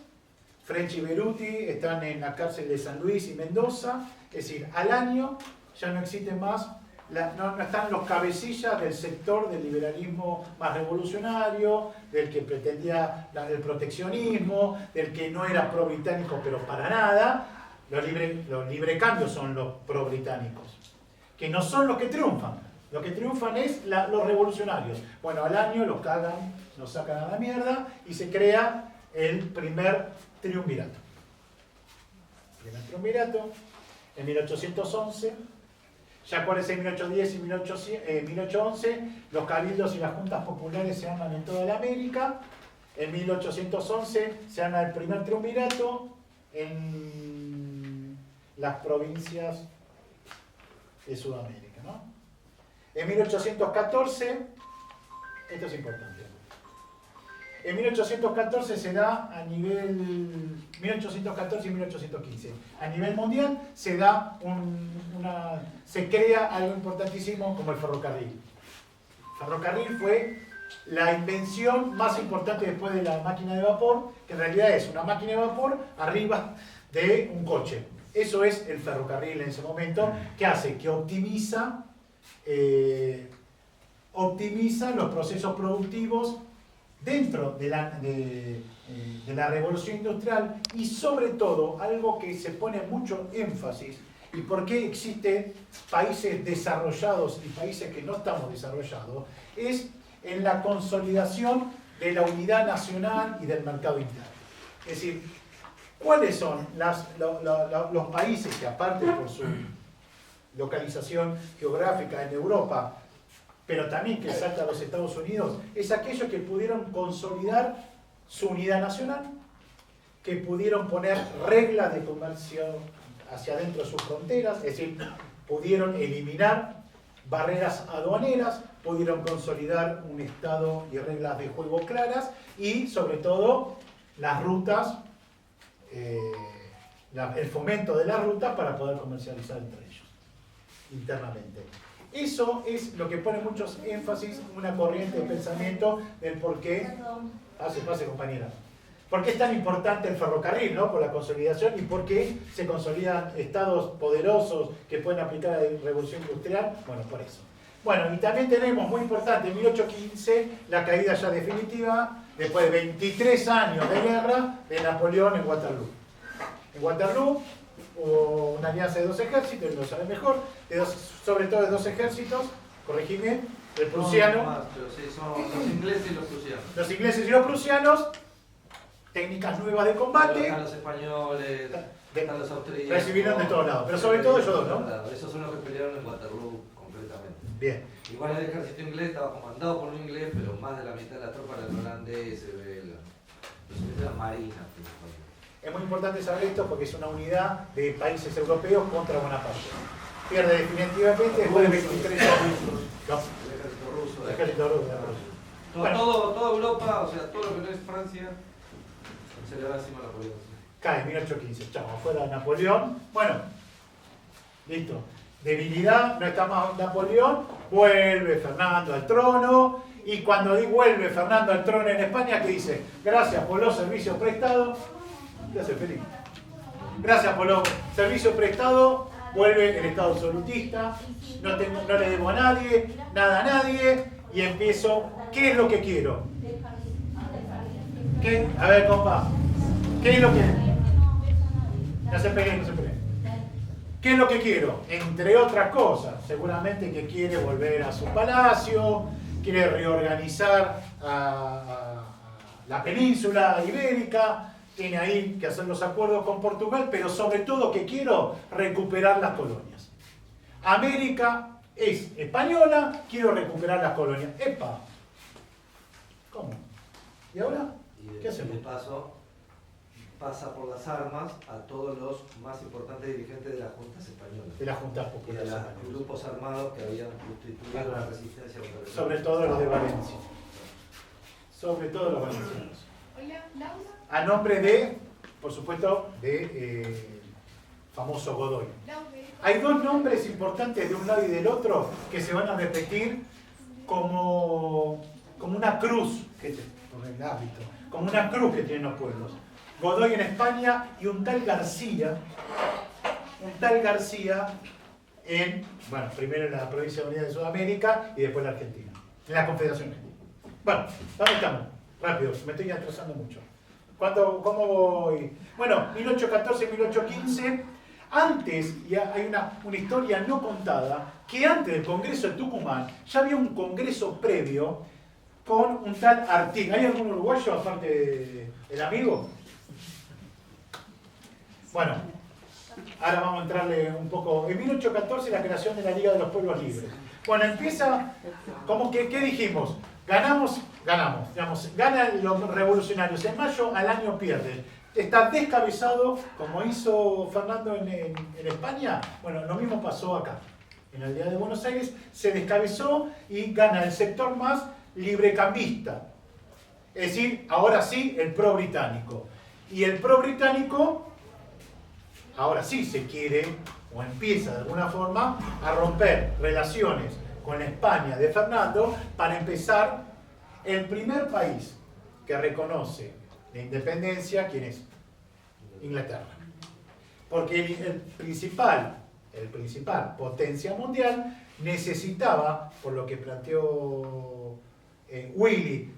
French y Beruti están en la cárcel de San Luis y Mendoza. Es decir, al año ya no existen más, no están los cabecillas del sector del liberalismo más revolucionario, del que pretendía el proteccionismo, del que no era pro-británico pero para nada. Los librecambios son los pro-británicos, que no son los que triunfan. Los que triunfan es los revolucionarios. Bueno, al año los cagan, los sacan a la mierda y se crea el primer triunvirato. Primer triunvirato en 1811. Ya por ese 1810 y 1811 los cabildos y las juntas populares se arman en toda la América. En 1811 se arma el primer triunvirato en las provincias de Sudamérica, ¿no? En 1814, esto es importante, en 1814 se da a nivel, 1814 y 1815, a nivel mundial se da se crea algo importantísimo como el ferrocarril. El ferrocarril fue la invención más importante después de la máquina de vapor, que en realidad es una máquina de vapor arriba de un coche. Eso es el ferrocarril en ese momento, que hace que optimiza los procesos productivos dentro de la revolución industrial, y sobre todo, algo que se pone mucho énfasis, y por qué existen países desarrollados y países que no estamos desarrollados, es en la consolidación de la unidad nacional y del mercado interno. Es decir, ¿cuáles son los países que, aparte por su localización geográfica en Europa, pero también que salta a los Estados Unidos, es aquellos que pudieron consolidar su unidad nacional, que pudieron poner reglas de comercio hacia adentro de sus fronteras, es decir, pudieron eliminar barreras aduaneras, pudieron consolidar un estado y reglas de juego claras, y sobre todo las rutas, el fomento de las rutas para poder comercializar entre ellos internamente. Eso es lo que pone muchos énfasis, una corriente de pensamiento del por qué, pase compañera, por qué es tan importante el ferrocarril, ¿no? Por la consolidación, y por qué se consolidan estados poderosos que pueden aplicar la revolución industrial. Bueno, por eso. Bueno, y también tenemos, muy importante, en 1815, la caída ya definitiva, después de 23 años de guerra, de Napoleón en Waterloo. En Waterloo hubo una alianza de dos ejércitos, lo saben mejor, sobre todo de dos ejércitos, corregime, el prusiano. No, más, pero sí, son los ingleses y los prusianos. Los ingleses y los prusianos, técnicas nuevas de combate. Pero están los españoles, están los austríacos. Recibieron de todos lados, pero sobre todo ellos dos, ¿no? Claro, esos son los que pelearon en Waterloo completamente. Bien. Igual el ejército inglés estaba comandado por un inglés, pero más de la mitad de las tropas eran holandeses, belgas. Los ingleses eran marinas principalmente. Es muy importante saber esto porque es una unidad de países europeos contra Bonaparte. Pierde definitivamente después de 23 años. No, El ejército ruso. el ejército ruso. Bueno. Toda Europa, o sea, todo lo que no es Francia, se le va encima a Napoleón. Cae en 1815, chao, afuera Napoleón. Bueno, listo. Debilidad, no está más Napoleón, vuelve Fernando al trono, y cuando vuelve Fernando al trono en España, ¿qué dice? Gracias por los servicios prestados, te hace feliz. Gracias, Polo. Servicio prestado, vuelve el Estado absolutista, no le debo a nadie, nada a nadie, y empiezo, ¿qué es lo que quiero? ¿Qué? A ver, compa, ¿qué es lo que...? No se peleen, no se peleen. ¿Qué es lo que quiero? Entre otras cosas, seguramente que quiere volver a su palacio, quiere reorganizar a la península ibérica, tiene ahí que hacer los acuerdos con Portugal, pero sobre todo que quiero recuperar las colonias. América es española, quiero recuperar las colonias. ¡Epa! ¿Cómo? ¿Y ahora? ¿Qué hacemos? De paso, pasa por las armas a todos los más importantes dirigentes de las juntas españolas. De las juntas Y de populares los españolas. grupos armados que habían constituido la resistencia contra el Sobre todo los de Valencia. Sobre todo los valencianos. Hola, Laura. A nombre de, por supuesto, de famoso Godoy. Hay dos nombres importantes de un lado y del otro que se van a repetir como una cruz, por el hábito, como una cruz que tienen los pueblos. Godoy en España y un tal García en, bueno, primero en la provincia unida de Sudamérica y después en la Argentina, en la Confederación Argentina. Bueno, ¿dónde estamos? Rápido, me estoy atrasando mucho. ¿Cómo voy? Bueno, 1814-1815, antes, y hay una historia no contada, que antes del Congreso de Tucumán ya había un congreso previo con un tal Artigas. ¿Hay algún uruguayo aparte del amigo? Bueno, ahora vamos a entrarle un poco. En 1814 la creación de la Liga de los Pueblos Libres. Bueno, empieza, como que, ¿qué dijimos? Ganamos, digamos, ganan los revolucionarios. En mayo al año pierden. Está descabezado, como hizo Fernando en España. Bueno, lo mismo pasó acá. En la Liga de Buenos Aires se descabezó y gana el sector más librecambista. Es decir, ahora sí, el pro-británico. Y el pro-británico, ahora sí se quiere, o empieza de alguna forma, a romper relaciones con España de Fernando para empezar el primer país que reconoce la independencia, ¿quién es? Inglaterra. Porque el principal potencia mundial necesitaba, por lo que planteó Willy,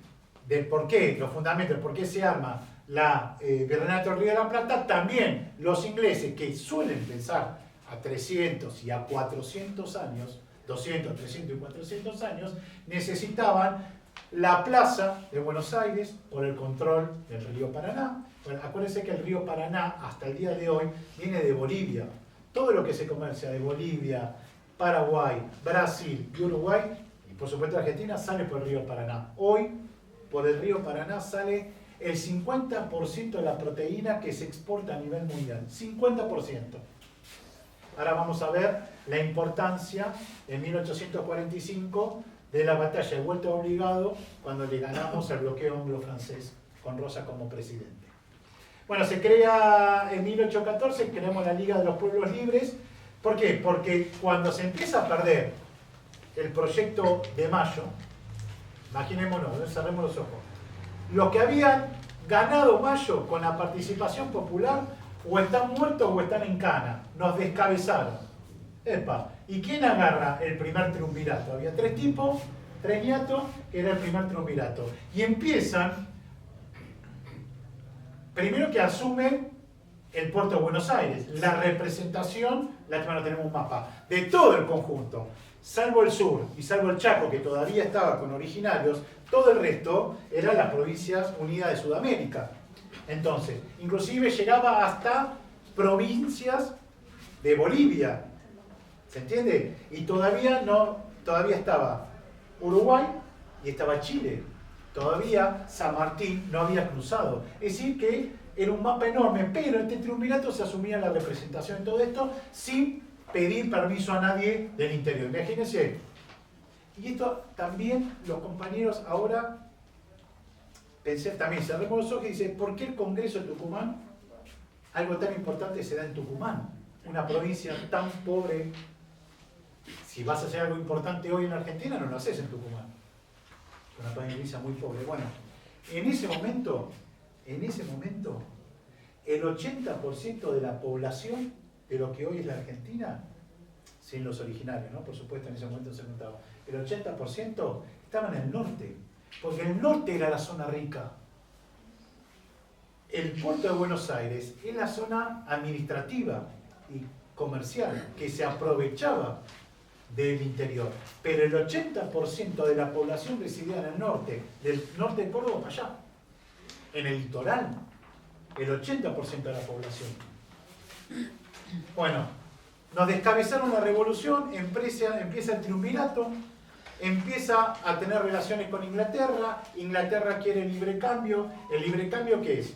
del por qué, los fundamentos, por qué se arma la Virreinato del Río de la Plata, también los ingleses, que suelen pensar a 300 y a 400 años, 200, 300 y 400 años, necesitaban la plaza de Buenos Aires por el control del río Paraná. Bueno, acuérdense que el río Paraná, hasta el día de hoy, viene de Bolivia. Todo lo que se comercia de Bolivia, Paraguay, Brasil y Uruguay, y por supuesto Argentina, sale por el río Paraná. Hoy, por el río Paraná sale el 50% de la proteína que se exporta a nivel mundial. 50%. Ahora vamos a ver la importancia en 1845 de la batalla de Vuelta Obligado, cuando le ganamos el bloqueo anglo-francés con Rosa como presidente. Bueno, se crea en 1814, creamos la Liga de los Pueblos Libres. ¿Por qué? Porque cuando se empieza a perder el proyecto de Mayo, imaginémonos, cerremos los ojos, los que habían ganado Mayo con la participación popular o están muertos o están en cana, nos descabezaron. Epa, ¿y quién agarra el primer triunvirato? Había tres tipos, tres ñatos, que era el primer triunvirato. Y empiezan, primero que asumen el puerto de Buenos Aires, la representación, bueno, tenemos un mapa, de todo el conjunto, salvo el sur y salvo el Chaco, que todavía estaba con originarios, todo el resto eran las provincias unidas de Sudamérica. Entonces, inclusive llegaba hasta provincias de Bolivia, ¿se entiende? Y todavía estaba Uruguay y estaba Chile. Todavía San Martín no había cruzado. Es decir que era un mapa enorme, pero este triunvirato se asumía la representación de todo esto sin pedir permiso a nadie del interior. Imagínense. Y esto también los compañeros ahora, pensé también, cerremos los ojos y dice, ¿por qué el Congreso de Tucumán, algo tan importante se da en Tucumán? Una provincia tan pobre. Si vas a hacer algo importante hoy en Argentina, no lo haces en Tucumán. Una provincia muy pobre. Bueno, en ese momento, el 80% de la población de lo que hoy es la Argentina, sin los originarios, ¿no? Por supuesto, en ese momento se notaba, el 80% estaba en el norte, porque el norte era la zona rica. El puerto de Buenos Aires es la zona administrativa y comercial que se aprovechaba del interior, pero el 80% de la población residía en el norte, del norte de Córdoba para allá, en el litoral, el 80% de la población. Bueno, nos descabezaron la revolución, empieza el triunvirato, empieza a tener relaciones con Inglaterra, Inglaterra quiere libre cambio. ¿El libre cambio qué es?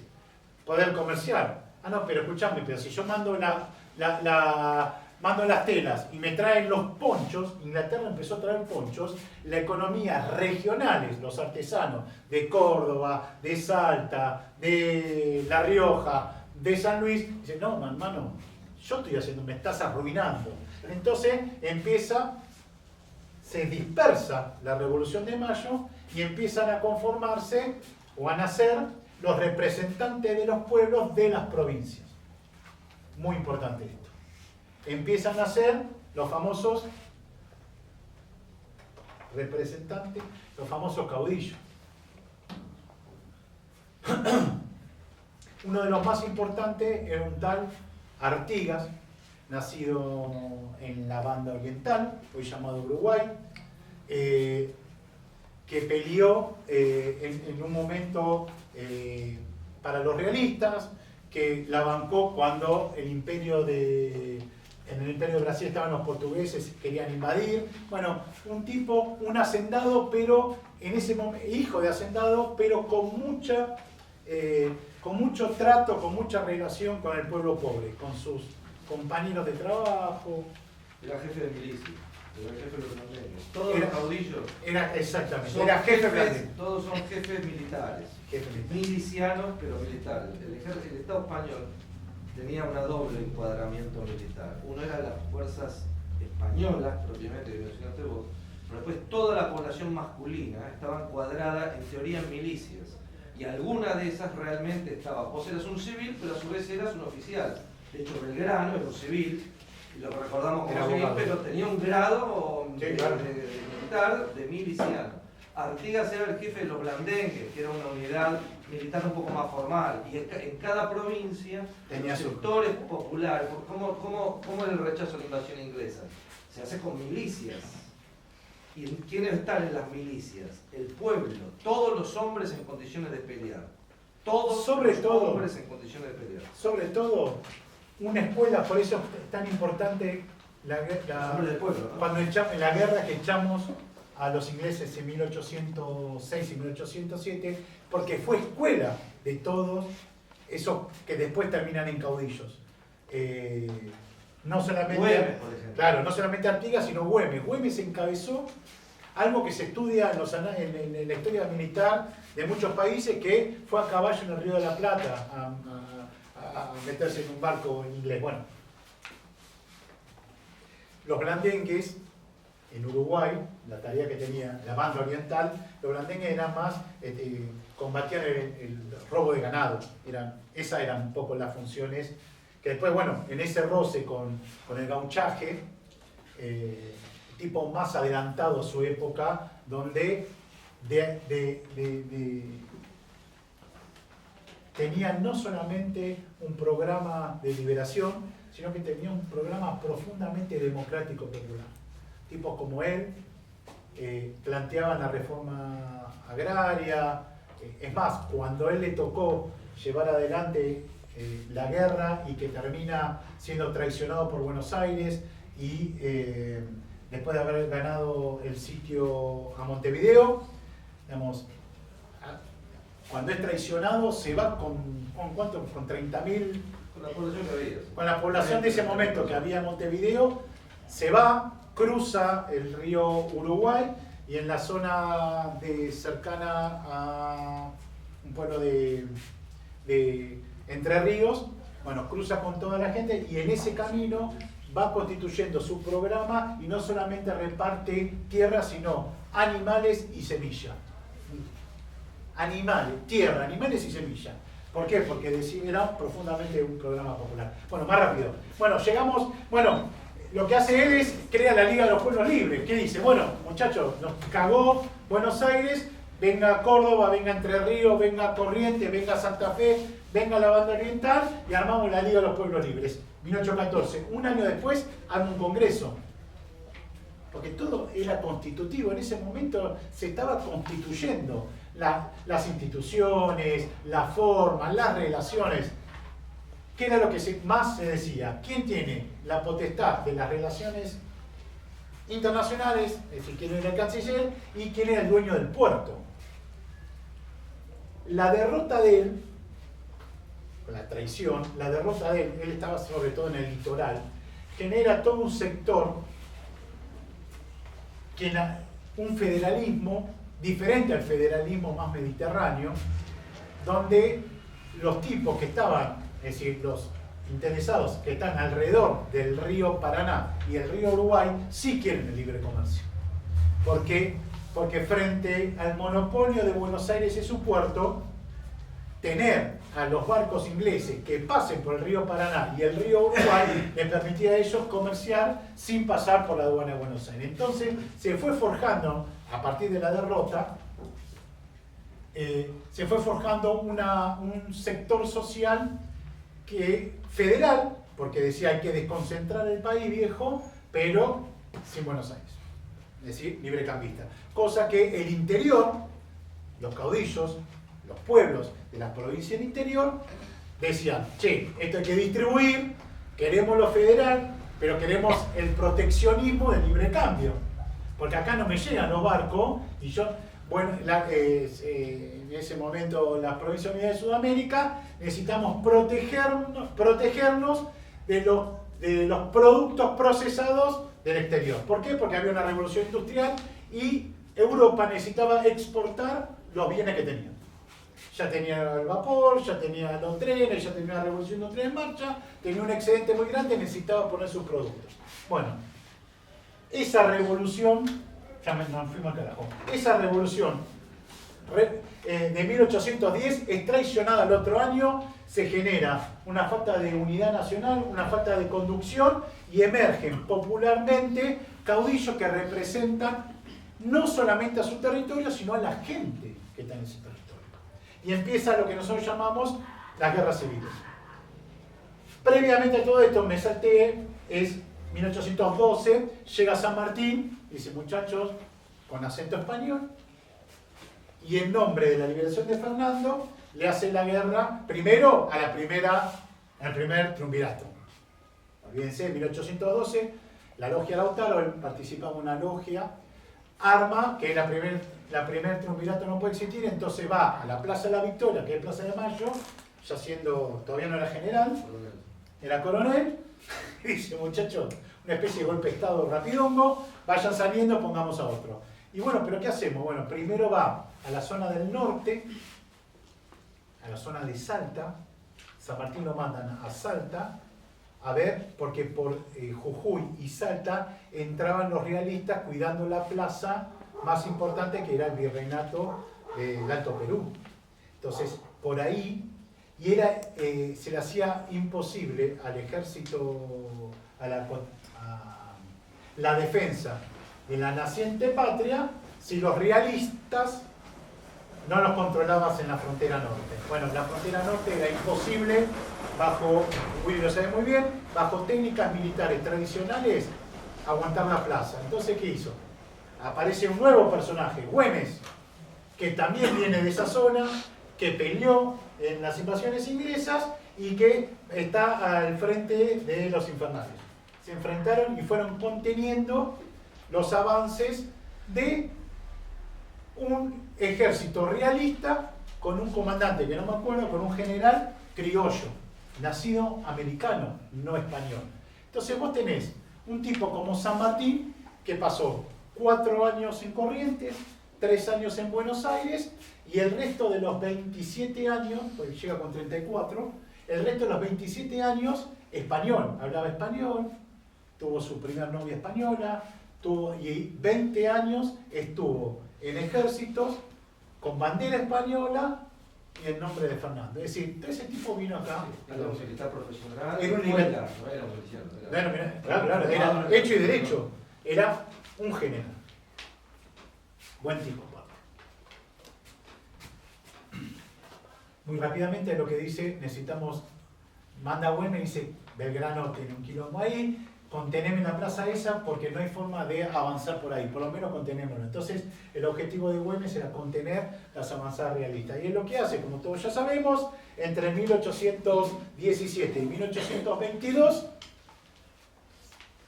Poder comerciar. Ah, no, pero escuchame, pero si yo mando mando las telas y me traen los ponchos, Inglaterra empezó a traer ponchos, la economía regionales, los artesanos de Córdoba, de Salta, de La Rioja, de San Luis, dicen, no, hermano, yo estoy haciendo, me estás arruinando. Entonces se dispersa la Revolución de Mayo y empiezan a conformarse o a nacer los representantes de los pueblos de las provincias. Muy importante esto. Empiezan a ser los famosos representantes, los famosos caudillos. Uno de los más importantes era un tal Artigas, nacido en la banda oriental, hoy llamado Uruguay, que peleó en un momento para los realistas, que la bancó cuando en el imperio de Brasil estaban los portugueses, querían invadir. Bueno, un tipo, un hacendado, pero en ese momento, hijo de hacendado, pero con mucho trato, con mucha relación con el pueblo pobre, con sus compañeros de trabajo. Era jefe de milicia, era jefe de los blandengues. Todos los caudillos. Exactamente, era jefe blandengue. Todos son jefes militares. Milicianos, pero militares. El Estado español tenía un doble encuadramiento militar. Uno era las fuerzas españolas, propiamente, que mencionaste vos, pero después toda la población masculina estaba encuadrada en teoría en milicias. Y alguna de esas realmente estaba. Vos eras un civil, pero a su vez eras un oficial. De hecho, Belgrano era un civil, y lo recordamos como civil, pero tenía un grado de militar, de miliciano. Artigas era el jefe de los blandengues, que era una unidad militar un poco más formal. Y en cada provincia, tenía sectores populares. ¿Cómo era el rechazo a la invasión inglesa? Se hace con milicias. ¿Y quiénes están en las milicias? El pueblo, todos los hombres en condiciones de pelear. Todos los hombres en condiciones de pelear. Sobre todo, una escuela, por eso es tan importante del pueblo, ¿no? Cuando en la guerra que echamos a los ingleses en 1806 y 1807, porque fue escuela de todos esos que después terminan en caudillos. No solamente, Güemes, por ejemplo. Claro, no solamente Artigas, sino Güemes. Güemes encabezó algo que se estudia en la historia militar de muchos países, que fue a caballo en el Río de la Plata a meterse en un barco en inglés. Bueno, los blandengues en Uruguay, la tarea que tenía la banda oriental, los blandengues eran más, combatían el robo de ganado. Esas eran un poco las funciones que después, bueno, en ese roce con el gauchaje, tipo más adelantado a su época, donde tenía no solamente un programa de liberación, sino que tenía un programa profundamente democrático popular. Tipos como él planteaban la reforma agraria. Es más, cuando a él le tocó llevar adelante la guerra y que termina siendo traicionado por Buenos Aires y después de haber ganado el sitio a Montevideo, digamos, cuando es traicionado se va con ¿cuánto? Con 30.000, con la población que había. Con la población de ese momento que había en Montevideo, se va, cruza el río Uruguay y en la zona cercana a un pueblo de Entre Ríos, bueno, cruza con toda la gente y en ese camino va constituyendo su programa y no solamente reparte tierra, sino animales y semilla. Animales, tierra, animales y semilla. ¿Por qué? Porque era profundamente un programa popular. Bueno, más rápido. Bueno, llegamos, bueno, lo que hace él es crea la Liga de los Pueblos Libres. ¿Qué dice? Bueno, muchachos, nos cagó Buenos Aires, venga Córdoba, venga Entre Ríos, venga Corrientes, venga Santa Fe, venga la Banda Oriental y armamos la Liga de los Pueblos Libres. 1814. Un año después arma un congreso. Porque todo era constitutivo. En ese momento se estaba constituyendo las instituciones, las formas, las relaciones. ¿Qué era lo que más se decía? ¿Quién tiene la potestad de las relaciones internacionales? Es decir, quién era el canciller y quién era el dueño del puerto. La derrota de él, la traición, la derrota de él estaba sobre todo en el litoral, genera todo un sector, un federalismo diferente al federalismo más mediterráneo, donde los tipos que estaban, es decir, los interesados que están alrededor del río Paraná y el río Uruguay, sí quieren el libre comercio. ¿Por qué? Porque frente al monopolio de Buenos Aires y su puerto, tener a los barcos ingleses que pasen por el río Paraná y el río Uruguay les permitía a ellos comerciar sin pasar por la aduana de Buenos Aires. Entonces se fue forjando, a partir de la derrota, se fue forjando un sector social federal, porque decía hay que desconcentrar el país viejo, pero sin Buenos Aires, es decir, librecambista. Cosa que el interior, los caudillos, los pueblos de las provincias del interior, decían, che, esto hay que distribuir, queremos lo federal, pero queremos el proteccionismo del libre cambio. Porque acá no me llegan los barcos, y yo, bueno, en ese momento las Provincias Unidas de Sudamérica, necesitamos protegernos de los productos procesados del exterior. ¿Por qué? Porque había una revolución industrial y Europa necesitaba exportar los bienes que tenía. Ya tenía el vapor, ya tenía los trenes, ya tenía una revolución industrial en marcha, tenía un excedente muy grande, necesitaba poner sus productos. Bueno, esa revolución, ya nos fuimos al carajo, esa revolución de 1810 es traicionada el otro año, se genera una falta de unidad nacional, una falta de conducción y emergen popularmente caudillos que representan no solamente a su territorio, sino a la gente que está en ese territorio. Y empieza lo que nosotros llamamos las guerras civiles. Previamente a todo esto, me salté, es 1812, llega San Martín, dice muchachos, con acento español, y en nombre de la liberación de Fernando, le hace la guerra primero al primer triunvirato. Olvídense, 1812, la logia Lautaro, él participaba en una logia, arma, que es la primer triunvirato no puede existir, entonces va a la Plaza de la Victoria, que es Plaza de Mayo, ya siendo, todavía no era general, era coronel, y dice, muchachos, una especie de golpe de estado rapidongo, vayan saliendo, pongamos a otro. Y bueno, ¿pero qué hacemos? Bueno, primero va a la zona del norte, a la zona de Salta, San Martín lo mandan a Salta, a ver, porque por Jujuy y Salta entraban los realistas cuidando la plaza más importante que era el virreinato del Alto Perú. Entonces, por ahí, y se le hacía imposible al ejército, a la defensa de la naciente patria, si los realistas no los controlabas en la frontera norte. Bueno, la frontera norte era imposible bajo, Willy lo sabe muy bien, bajo técnicas militares tradicionales, aguantar la plaza. Entonces, ¿qué hizo? Aparece un nuevo personaje, Güemes, que también viene de esa zona, que peleó en las invasiones inglesas y que está al frente de los infernales. Se enfrentaron y fueron conteniendo los avances de un ejército realista con un comandante, que no me acuerdo, con un general criollo, nacido americano, no español. Entonces vos tenés un tipo como San Martín, que pasó 4 años en Corrientes, 3 años en Buenos Aires, y el resto de los 27 años, pues llega con 34, el resto de los 27 años español, hablaba español, tuvo su primer novia española, y 20 años estuvo en ejércitos con bandera española y el nombre de Fernando. Es decir, ese tipo vino acá. Era un militar profesional. Era un escuela, militar. no era un miliciano. Bueno, mirá, claro, era hecho y derecho. Era un general. Buen tipo, aparte. Muy rápidamente lo que dice, necesitamos, manda Güemes, dice, Belgrano tiene un quilombo ahí, conteneme en la plaza esa porque no hay forma de avanzar por ahí, por lo menos contenémoslo. Entonces, el objetivo de Güemes era contener las avanzadas realistas. Y es lo que hace, como todos ya sabemos, entre 1817 y 1822,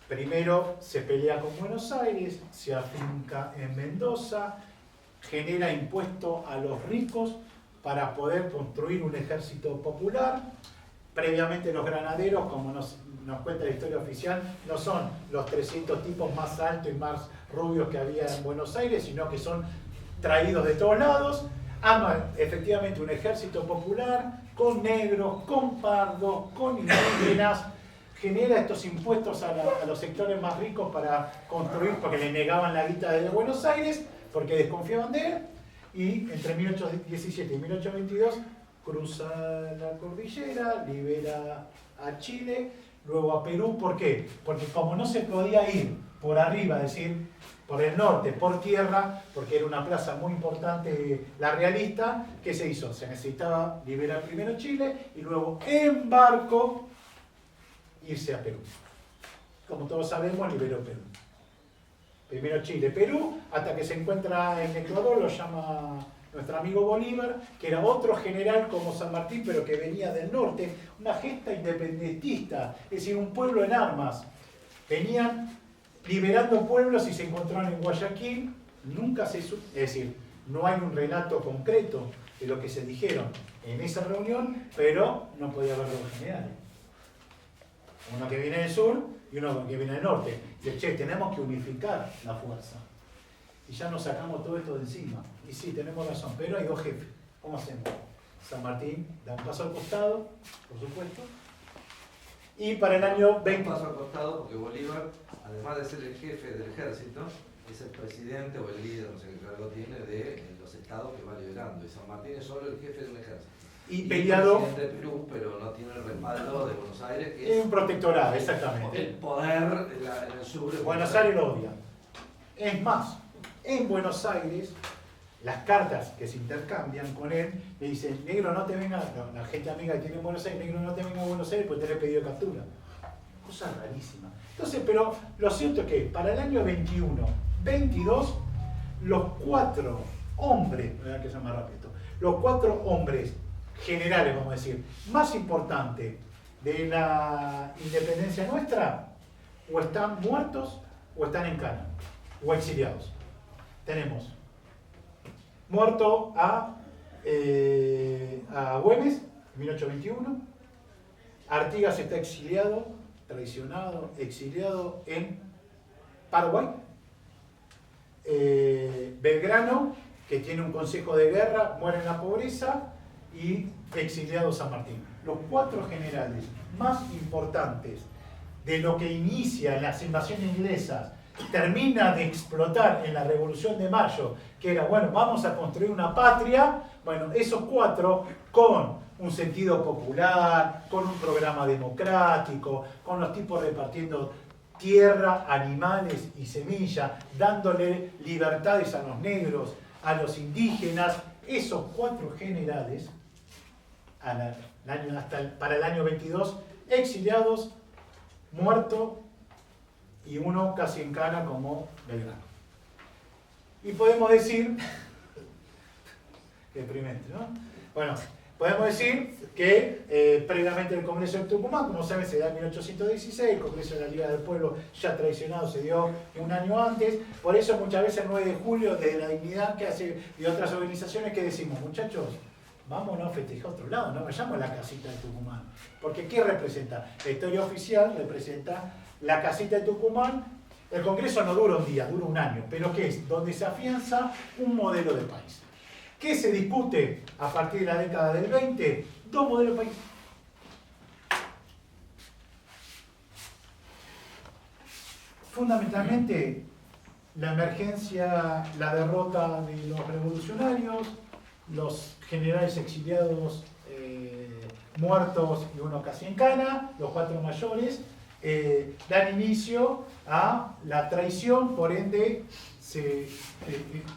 primero se pelea con Buenos Aires, se afinca en Mendoza, genera impuesto a los ricos para poder construir un ejército popular. Previamente los granaderos, como nos cuenta la historia oficial, no son los 300 tipos más altos y más rubios que había en Buenos Aires, sino que son traídos de todos lados. Arman efectivamente un ejército popular con negros, con pardos, con indígenas. Genera estos impuestos a los sectores más ricos para construir, porque le negaban la guita de Buenos Aires, porque desconfiaban de él. Y entre 1817 y 1822 cruza la cordillera, libera a Chile, luego a Perú. ¿Por qué? Porque como no se podía ir por arriba, es decir, por el norte, por tierra, porque era una plaza muy importante, la realista, ¿qué se hizo? Se necesitaba liberar primero Chile y luego en barco irse a Perú. Como todos sabemos, liberó Perú. Primero Chile, Perú, hasta que se encuentra en Ecuador, lo llama nuestro amigo Bolívar, que era otro general como San Martín, pero que venía del norte, una gesta independentista, es decir, un pueblo en armas. Venían liberando pueblos y se encontraron en Guayaquil, nunca se supo, es decir, no hay un relato concreto de lo que se dijeron en esa reunión, pero no podía haber dos generales. Uno que viene del sur y uno que viene del norte. Dice, che, tenemos que unificar la fuerza. Y ya nos sacamos todo esto de encima. Y sí, tenemos razón, pero hay dos jefes. ¿Cómo hacemos? San Martín da un paso al costado, por supuesto. Y para el año 20... Un paso al costado porque Bolívar, además de ser el jefe del ejército, es el presidente o el líder, no sé qué cargo tiene, de los estados que va liderando. Y San Martín es solo el jefe de un ejército. Y peleado... el presidente de Perú, pero no tiene el respaldo de Buenos Aires, que es un protectorado, exactamente. el poder en el sur. Buenos Aires lo odia. Es más, en Buenos Aires, las cartas que se intercambian con él, le dicen, negro no te venga, la gente amiga que tiene en Buenos Aires, negro no te venga a Buenos Aires porque te le he pedido captura. Cosa rarísima. Entonces, pero lo cierto es que para el año 21, 22, los cuatro hombres, que se llama rápido, los cuatro hombres generales, vamos a decir, más importantes de la independencia nuestra, o están muertos, o están en cana, o exiliados. Tenemos muerto a Güemes, en 1821. Artigas está exiliado, traicionado, exiliado en Paraguay. Belgrano, que tiene un consejo de guerra, muere en la pobreza y exiliado San Martín. Los cuatro generales más importantes de lo que inicia en las invasiones inglesas, termina de explotar en la Revolución de Mayo, que era, bueno, vamos a construir una patria. Bueno, esos cuatro, con un sentido popular, con un programa democrático, con los tipos repartiendo tierra, animales y semillas, dándole libertades a los negros, a los indígenas, esos cuatro generales, para el año 22, exiliados, muertos, y uno casi en cana como Belgrano. Y podemos decir, qué deprimente, ¿no? Bueno, podemos decir que previamente el Congreso de Tucumán, como saben, se da en 1816, el Congreso de la Liga del Pueblo ya traicionado se dio un año antes, por eso muchas veces el 9 de julio desde la Dignidad que hace y otras organizaciones que decimos, muchachos, vámonos a festejar a otro lado, no vayamos a la casita de Tucumán, porque ¿qué representa? La historia oficial representa la casita de Tucumán. El Congreso no dura un día, dura un año, pero ¿qué es? Donde se afianza un modelo de país. ¿Qué se discute a partir de la década del 20? Dos modelos de país. Fundamentalmente, la emergencia, la derrota de los revolucionarios, los generales exiliados muertos y uno casi en cana, los 4 mayores, dan inicio a la traición, por ende se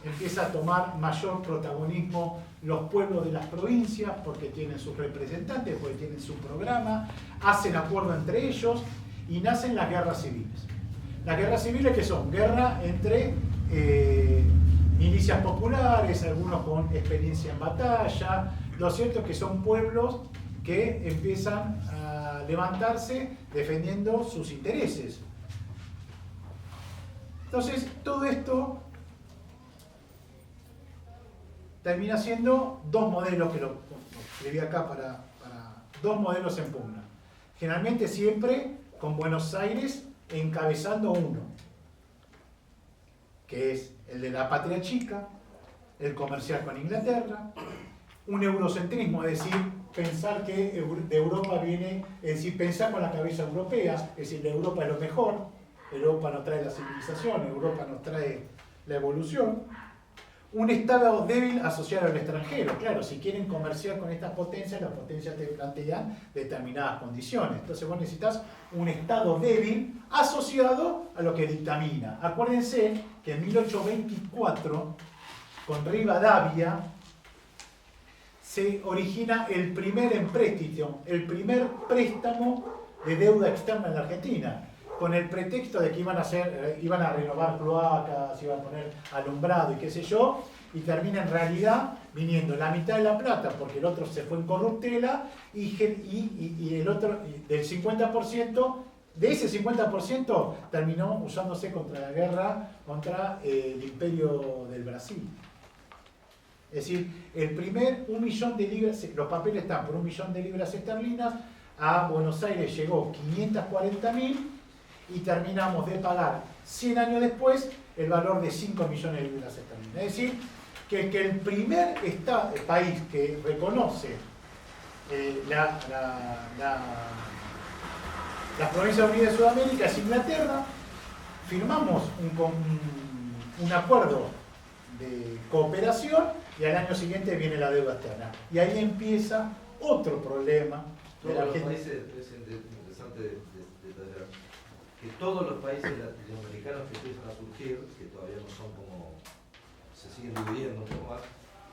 empieza a tomar mayor protagonismo los pueblos de las provincias porque tienen sus representantes, porque tienen su programa, hacen acuerdo entre ellos y nacen las guerras civiles. Las guerras civiles, que son guerra entre milicias populares, algunos con experiencia en batalla. Lo cierto es que son pueblos que empiezan a levantarse defendiendo sus intereses. Entonces, todo esto termina siendo 2 modelos, que lo escribí acá para 2 modelos en pugna. Generalmente siempre con Buenos Aires encabezando uno, que es el de la patria chica, el comercial con Inglaterra, un eurocentrismo, es decir, pensar que de Europa viene, es decir, pensar con la cabeza europea, es decir, Europa es lo mejor, Europa nos trae la civilización, Europa nos trae la evolución. Un Estado débil asociado al extranjero. Claro, si quieren comerciar con estas potencias, las potencias te plantean determinadas condiciones. Entonces vos necesitas un Estado débil asociado a lo que dictamina. Acuérdense que en 1824, con Rivadavia, se origina el primer empréstito, el primer préstamo de deuda externa en la Argentina, con el pretexto de que iban a renovar cloacas, iban a poner alumbrado y qué sé yo, y termina en realidad viniendo la mitad de la plata, porque el otro se fue en corruptela, y el otro, del 50%, de ese 50% terminó usándose contra la guerra contra el Imperio del Brasil. Es decir, el primer 1 millón de libras, los papeles están por 1 millón de libras esterlinas, a Buenos Aires llegó 540.000, y terminamos de pagar 100 años después el valor de 5 millones de libras esterlinas. Es decir, que el primer país que reconoce las Provincias Unidas de Sudamérica es Inglaterra. Firmamos un acuerdo de cooperación y al año siguiente viene la deuda externa. Y ahí empieza otro problema de la Todos los Argentina. países, es interesante detallar, que todos los países latinoamericanos que empiezan a surgir, que todavía no son como, se siguen dividiendo un poco más,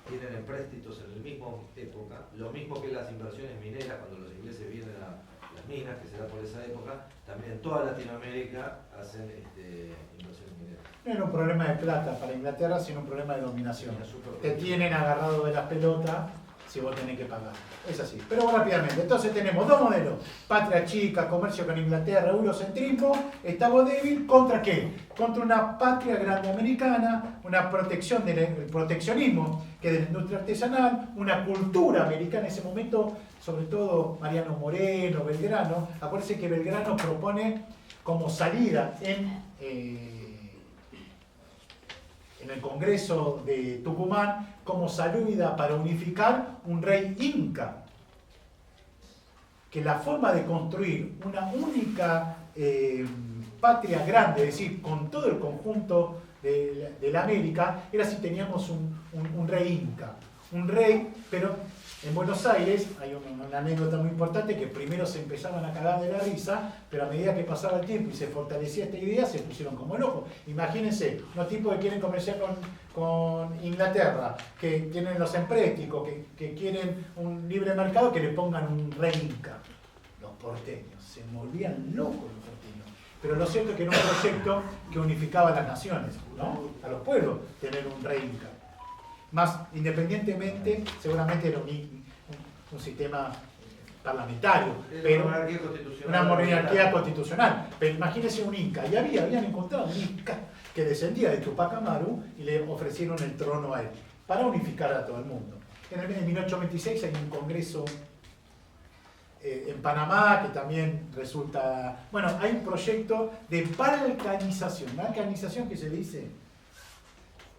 tienen empréstitos en la misma época, lo mismo que las inversiones mineras, cuando los ingleses vienen a las minas, que se da por esa época, también en toda Latinoamérica hacen inversiones mineras. No era un problema de plata para Inglaterra, sino un problema de dominación. Era súper Te tienen agarrado de las pelotas si vos tenés que pagar. Es así. Pero rápidamente. Entonces tenemos 2 modelos. Patria chica, comercio con Inglaterra, eurocentrismo, Estado débil. ¿Contra qué? Contra una patria grande americana, una protección del proteccionismo que es de la industria artesanal, una cultura americana en ese momento, sobre todo Mariano Moreno, Belgrano. Acuérdense que Belgrano propone como salida en el Congreso de Tucumán, como salida para unificar un rey inca. Que la forma de construir una única patria grande, es decir, con todo el conjunto de la América, era si teníamos un rey inca. Un rey, pero en Buenos Aires hay una anécdota muy importante, que primero se empezaban a cagar de la risa, pero a medida que pasaba el tiempo y se fortalecía esta idea, se pusieron como locos. Imagínense, unos tipos que quieren comerciar con Inglaterra, que tienen los empréstitos, que quieren un libre mercado, que le pongan un rey inca. Los porteños, se volvían locos los porteños. Pero lo cierto es que era un proyecto que unificaba a las naciones, ¿no? A los pueblos, tener un rey inca. Más independientemente, seguramente era un sistema parlamentario, pero una monarquía constitucional. Pero imagínense un inca, y habían encontrado un inca que descendía de Tupac Amaru y le ofrecieron el trono a él, para unificar a todo el mundo. En 1826 hay un congreso en Panamá, que también resulta... Bueno, hay un proyecto de balcanización. ¿Balcanización qué se dice?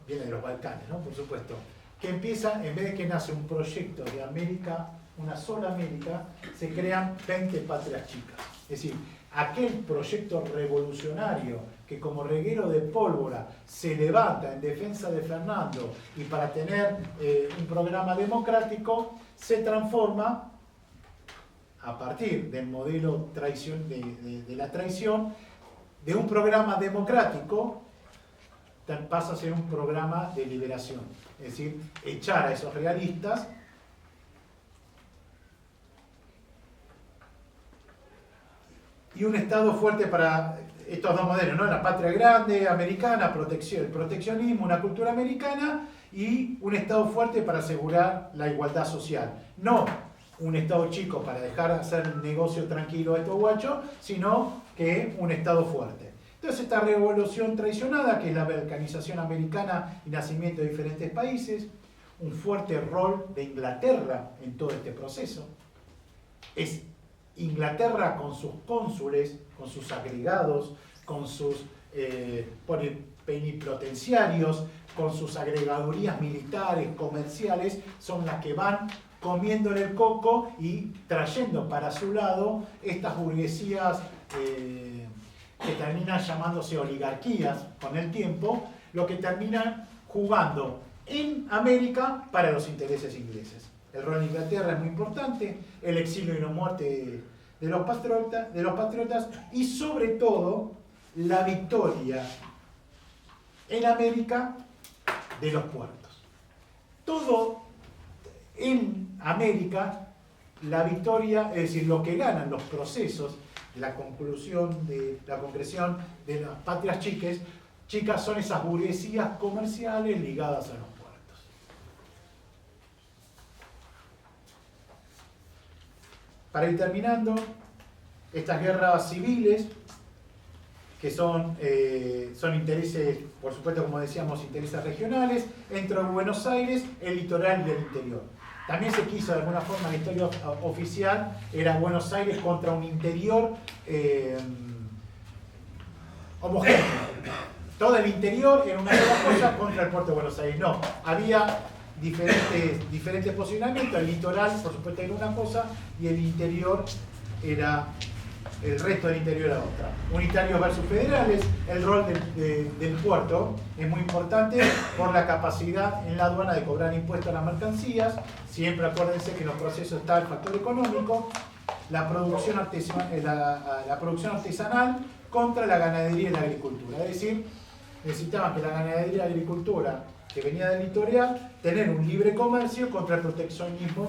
Viene de los Balcanes, ¿no? Por supuesto. Que empieza, en vez de que nace un proyecto de América, una sola América, se crean 20 patrias chicas. Es decir, aquel proyecto revolucionario que como reguero de pólvora se levanta en defensa de Fernando y para tener un programa democrático, se transforma a partir del modelo de la traición, de un programa democrático, pasa a ser un programa de liberación. Es decir, echar a esos realistas y un Estado fuerte para estos dos modelos, ¿no? La patria grande americana, el proteccionismo, una cultura americana y un Estado fuerte para asegurar la igualdad social. No un Estado chico para dejar hacer un negocio tranquilo a estos guachos, sino que un Estado fuerte. Entonces esta revolución traicionada, que es la balcanización americana y nacimiento de diferentes países, un fuerte rol de Inglaterra en todo este proceso, es Inglaterra con sus cónsules, con sus agregados, con sus plenipotenciarios, con sus agregadurías militares, comerciales, son las que van comiendo el coco y trayendo para su lado estas burguesías que terminan llamándose oligarquías con el tiempo, lo que terminan jugando en América para los intereses ingleses. El rol de Inglaterra es muy importante, el exilio y la muerte de los patriotas y sobre todo la victoria en América de los puertos. Todo en América, la victoria, es decir, lo que ganan los procesos de la concreción de las patrias chicas son esas burguesías comerciales ligadas a los puertos. Para ir terminando, estas guerras civiles, que son intereses, por supuesto, como decíamos, intereses regionales, entre Buenos Aires, el litoral y el interior. También se quiso, de alguna forma, la historia oficial era Buenos Aires contra un interior homogéneo. Todo el interior era una sola cosa contra el puerto de Buenos Aires. No, había diferentes posicionamientos. El litoral, por supuesto, era una cosa y el interior era... El resto del interior era otra. Unitarios versus federales, el rol del puerto es muy importante por la capacidad en la aduana de cobrar impuestos a las mercancías. Siempre acuérdense que en los procesos está el factor económico, la producción artesanal contra la ganadería y la agricultura. Es decir, necesitaban que la ganadería y la agricultura que venía del litoral tener un libre comercio contra el proteccionismo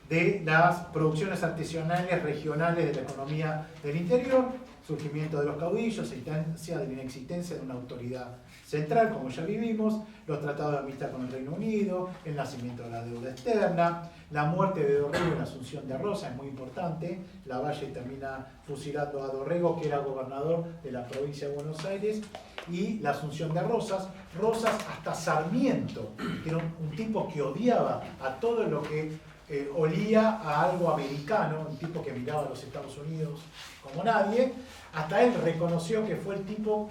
de las producciones artesanales regionales de la economía del interior, surgimiento de los caudillos, existencia de la inexistencia de una autoridad central, como ya vivimos, los tratados de amistad con el Reino Unido, el nacimiento de la deuda externa, la muerte de Dorrego y la asunción de Rosas, es muy importante. Lavalle termina fusilando a Dorrego, que era gobernador de la provincia de Buenos Aires, y la asunción de Rosas. Rosas hasta Sarmiento, que era un tipo que odiaba a todo lo que olía a algo americano, un tipo que miraba a los Estados Unidos como nadie, hasta él reconoció que fue el tipo,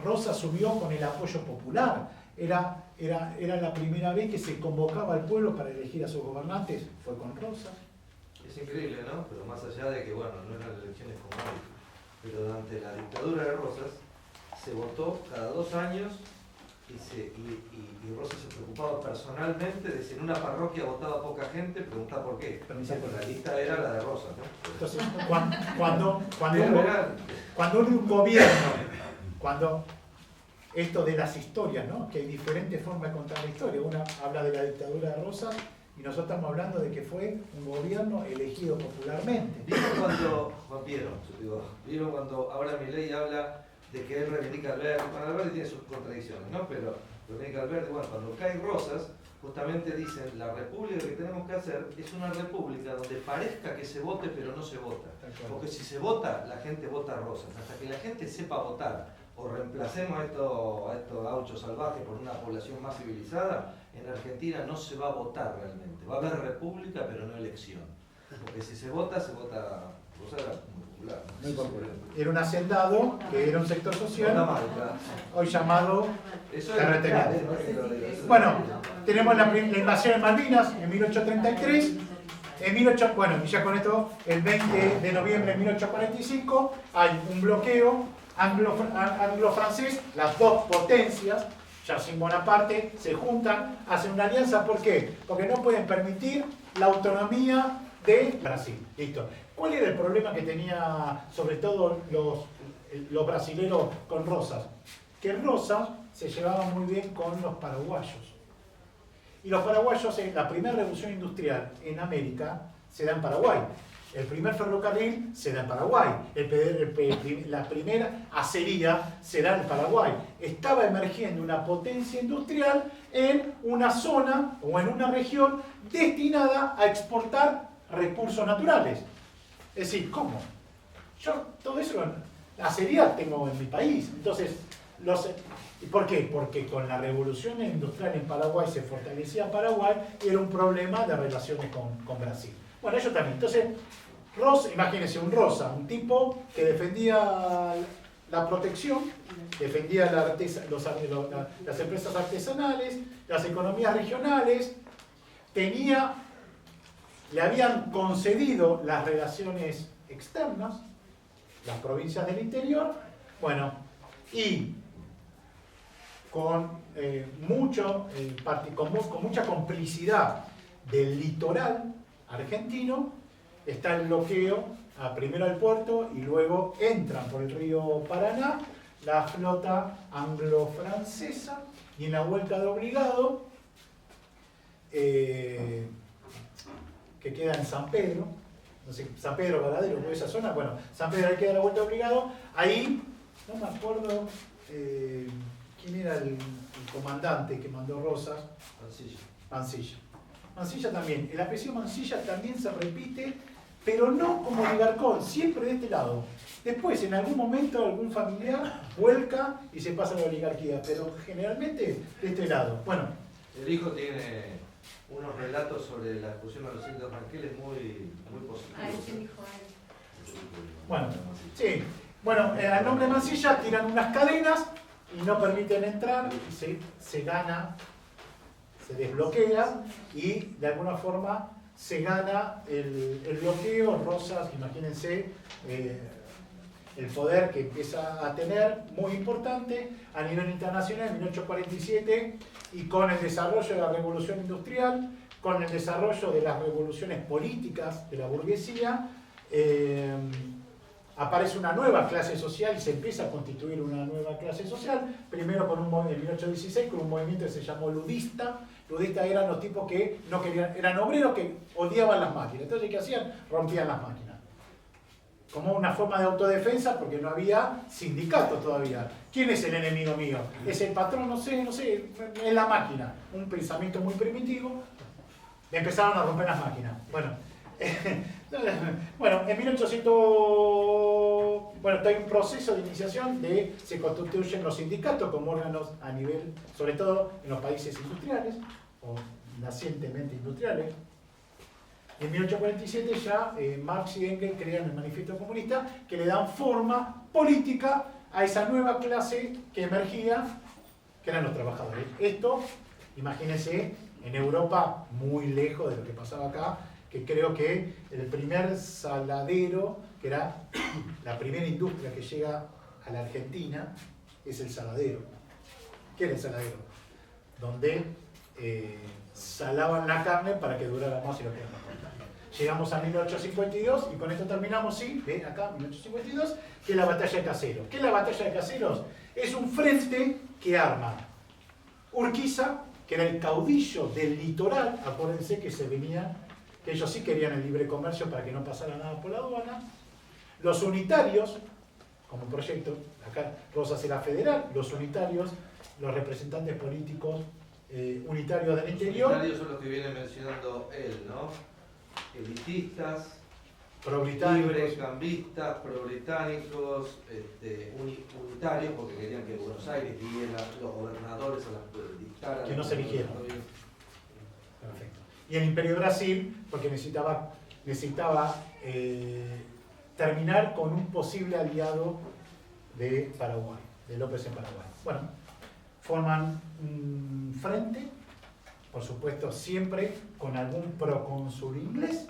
Rosas subió con el apoyo popular, era la primera vez que se convocaba al pueblo para elegir a sus gobernantes, fue con Rosas. Es increíble, ¿no? Pero más allá de que, bueno, no eran elecciones como hoy, pero durante la dictadura de Rosas se votó cada 2 años y Rosas se preocupaba personalmente de si en una parroquia votaba poca gente, preguntaba por qué. Pero la lista era la de Rosas, ¿no? Entonces, cuando un gobierno, esto de las historias, ¿no? Que hay diferentes formas de contar la historia. Una habla de la dictadura de Rosas y nosotros estamos hablando de que fue un gobierno elegido popularmente. ¿Vieron cuando ahora Milei habla de que él reivindica al verde? Bueno, el verde tiene sus contradicciones, ¿no? Pero reivindica al verde, bueno, cuando cae Rosas, justamente dicen, la república que tenemos que hacer es una república donde parezca que se vote, pero no se vota. Porque si se vota, la gente vota a Rosas. Hasta que la gente sepa votar, o reemplacemos a estos gauchos salvajes por una población más civilizada, en Argentina no se va a votar realmente. Va a haber república, pero no elección. Porque si se vota, Rosas era muy popular. Era un hacendado, que era un sector social, hoy llamado terrateniente. Bueno, tenemos la invasión en Malvinas en 1833, Bueno, y ya con esto, el 20 de noviembre de 1845, hay un bloqueo anglo-francés, las dos potencias, ya sin Bonaparte, se juntan, hacen una alianza. ¿Por qué? Porque no pueden permitir la autonomía de Brasil. Listo. ¿Cuál era el problema que tenía sobre todo los brasileros con Rosas? Que Rosas se llevaba muy bien con los paraguayos. Y los paraguayos, la primera revolución industrial en América se da en Paraguay. El primer ferrocarril se da en Paraguay. La primera acería se da en Paraguay. Estaba emergiendo una potencia industrial en una zona o en una región destinada a exportar recursos naturales. Es decir, ¿cómo? Yo todo eso, la acería tengo en mi país. Entonces, ¿por qué? Porque con la revolución industrial en Paraguay se fortalecía Paraguay y era un problema de relaciones con Brasil. Bueno, ellos también. Entonces, imagínense un Rosa, un tipo que defendía la protección, defendía las empresas artesanales, las economías regionales, le habían concedido las relaciones externas, las provincias del interior, bueno, y con mucha complicidad del litoral argentino, está el bloqueo primero al puerto y luego entran por el río Paraná la flota anglo-francesa y en la vuelta de Obligado, que queda en San Pedro, no sé, San Pedro, Varadero, toda esa zona, bueno, San Pedro ahí queda la vuelta de Obligado, ahí, no me acuerdo quién era el comandante que mandó Rosas. Mansilla también, el apellido Mansilla también se repite, pero no como Oligarcón, siempre de este lado. Después, en algún momento, algún familiar vuelca y se pasa a la oligarquía, pero generalmente de este lado. Bueno. El hijo tiene unos relatos sobre la expulsión a los indios ranqueles muy positivos. Bueno, sí. Bueno, al nombre de Mansilla tiran unas cadenas y no permiten entrar y se gana, se desbloquea y de alguna forma se gana el bloqueo. Rosas, imagínense el poder que empieza a tener, muy importante a nivel internacional en 1847, y con el desarrollo de la revolución industrial, con el desarrollo de las revoluciones políticas de la burguesía, aparece una nueva clase social y se empieza a constituir una nueva clase social, primero en 1816 con un movimiento que se llamó ludista. Ludistas eran los tipos que no querían, eran obreros que odiaban las máquinas. Entonces, ¿qué hacían? Rompían las máquinas. Como una forma de autodefensa, porque no había sindicato todavía. ¿Quién es el enemigo mío? ¿Es el patrón? No sé, es la máquina. Un pensamiento muy primitivo. Empezaron a romper las máquinas. Bueno, en 1800, hay un proceso de iniciación se constituyen los sindicatos como órganos a nivel, sobre todo en los países industriales, o nacientemente industriales. En 1847 ya Marx y Engels crean el Manifiesto Comunista, que le dan forma política a esa nueva clase que emergía, que eran los trabajadores. Esto, imagínense, en Europa muy lejos de lo que pasaba acá, que creo que el primer saladero, que era la primera industria que llega a la Argentina, es el saladero. ¿Qué era el saladero? Donde salaban la carne para que durara más y lo quedaban. Llegamos a 1852 y con esto terminamos, sí, ven acá, 1852, que es la batalla de Caseros. ¿Qué es la batalla de Caseros? Es un frente que arma Urquiza, que era el caudillo del litoral, acuérdense que que ellos sí querían el libre comercio para que no pasara nada por la aduana. Los unitarios, como proyecto, acá Rosas era federal, los unitarios, los representantes políticos unitarios del interior. Los unitarios son los que viene mencionando él, ¿no? Elitistas, pro-británicos, cambistas, pro-británicos, unitarios, porque querían que Buenos Aires diera los gobernadores a las dictaran. Que no se eligieran. Perfecto. Y el Imperio de Brasil, porque necesitaba terminar con un posible aliado de Paraguay, de López en Paraguay. Bueno, forman un frente, por supuesto siempre con algún procónsul inglés,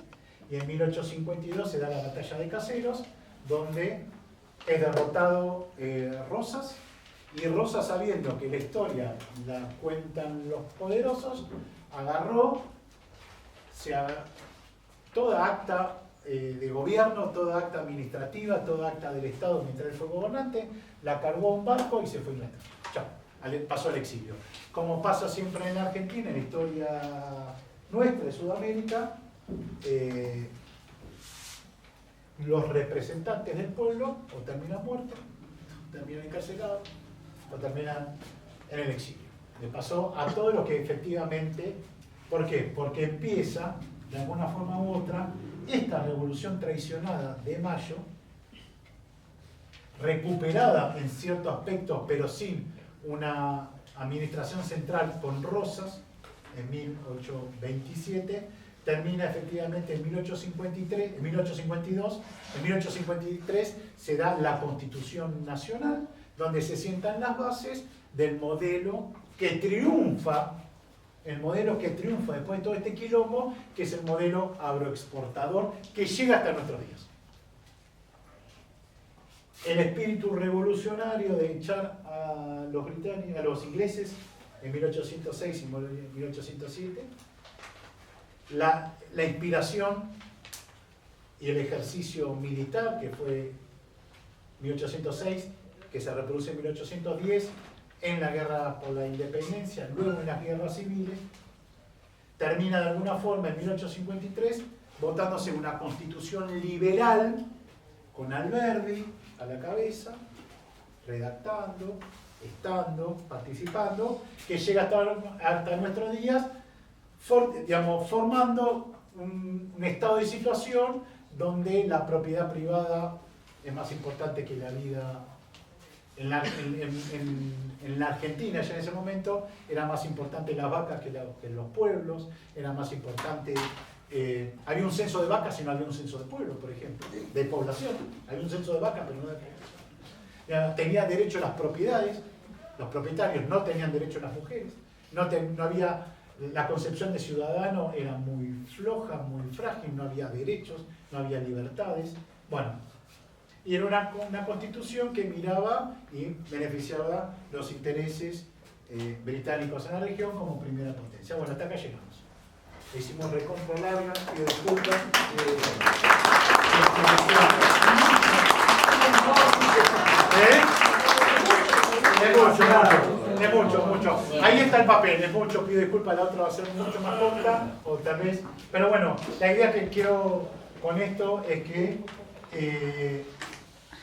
y en 1852 se da la batalla de Caseros, donde es derrotado Rosas, y Rosas, sabiendo que la historia la cuentan los poderosos, agarró toda acta de gobierno, toda acta administrativa, toda acta del Estado mientras él fue gobernante, la cargó a un barco y se fue a Inglaterra. Chao, pasó al exilio. Como pasa siempre en Argentina, en la historia nuestra de Sudamérica, los representantes del pueblo o terminan muertos, terminan encarcelados o terminan en el exilio. Le pasó a todos los que efectivamente, ¿por qué? Porque empieza, de alguna forma u otra, esta revolución traicionada de Mayo, recuperada en ciertos aspectos, pero sin una administración central con Rosas, en 1827, termina efectivamente en 1853, en 1852, en 1853 se da la Constitución Nacional, donde se sientan las bases del modelo que triunfa, el modelo que triunfa después de todo este quilombo, que es el modelo agroexportador, que llega hasta nuestros días. El espíritu revolucionario de echar a los británicos, a los ingleses en 1806 y 1807, la inspiración y el ejercicio militar, que fue 1806, que se reproduce en 1810, en la guerra por la independencia, luego en las guerras civiles, termina de alguna forma en 1853 votándose una constitución liberal con Alberdi a la cabeza, redactando, estando, participando, que llega hasta nuestros días, formando un estado de situación donde la propiedad privada es más importante que la vida. En la Argentina, ya en ese momento, era más importante las vacas que los pueblos, era más importante. Había un censo de vacas y no había un censo de pueblos, por ejemplo, de población. Había un censo de vacas, pero no de población. Tenía derecho a las propiedades, los propietarios no tenían derecho a las mujeres, no había. La concepción de ciudadano era muy floja, muy frágil, no había derechos, no había libertades. Bueno, y era una constitución que miraba y beneficiaba los intereses británicos en la región como primera potencia. Bueno, hasta acá llegamos. Le hicimos recontra larga, pido disculpas. Es mucho. Ahí está el papel, es mucho, pido disculpas, la otra va a ser mucho más corta, o tal vez. Pero bueno, la idea que quiero con esto es que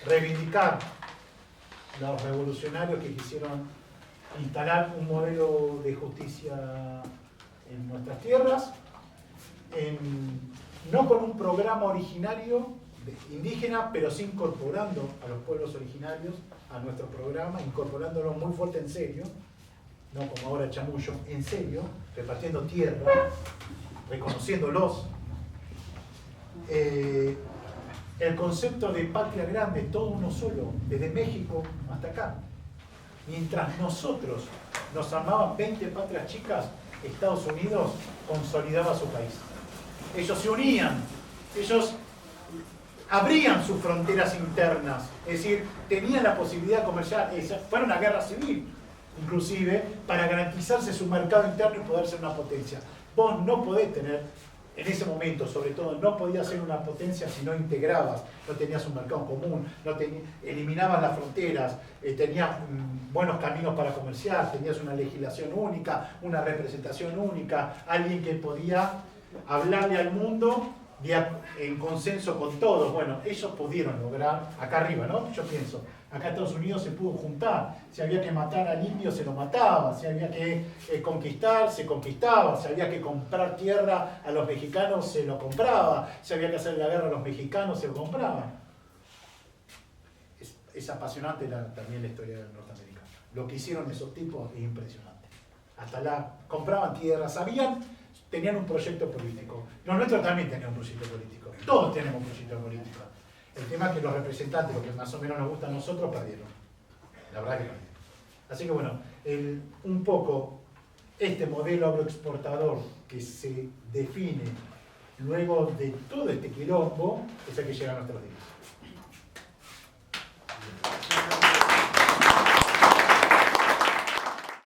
reivindicar los revolucionarios que quisieron instalar un modelo de justicia en nuestras tierras, no con un programa originario indígena, pero sí incorporando a los pueblos originarios a nuestro programa, incorporándolos muy fuerte en serio, no como ahora chamullo, en serio, repartiendo tierra, reconociéndolos. El concepto de patria grande, todo uno solo, desde México hasta acá. Mientras nosotros nos armaban 20 patrias chicas, Estados Unidos consolidaba su país. Ellos se unían, ellos abrían sus fronteras internas, es decir, tenían la posibilidad comercial, fue una guerra civil, inclusive, para garantizarse su mercado interno y poder ser una potencia. Vos no podés tener, en ese momento sobre todo, no podías ser una potencia si no integrabas, no tenías un mercado común, eliminabas las fronteras, tenías buenos caminos para comerciar, tenías una legislación única, una representación única, alguien que podía hablarle al mundo en consenso con todos. Bueno, ellos pudieron lograr, acá arriba, ¿no? Yo pienso, acá Estados Unidos se pudo juntar, si había que matar al indio se lo mataba, si había que conquistar, se conquistaba, si había que comprar tierra a los mexicanos se lo compraba, si había que hacer la guerra a los mexicanos se lo compraba. Es apasionante también la historia norteamericana. Lo que hicieron esos tipos es impresionante. Hasta compraban tierra, tenían un proyecto político. Los nuestros también tenían un proyecto político. Todos tenemos un proyecto político. El tema es que los representantes, lo que más o menos nos gusta a nosotros, perdieron. La verdad que perdieron. Así que bueno, un poco este modelo agroexportador que se define luego de todo este quilombo, es el que llega a nuestros días.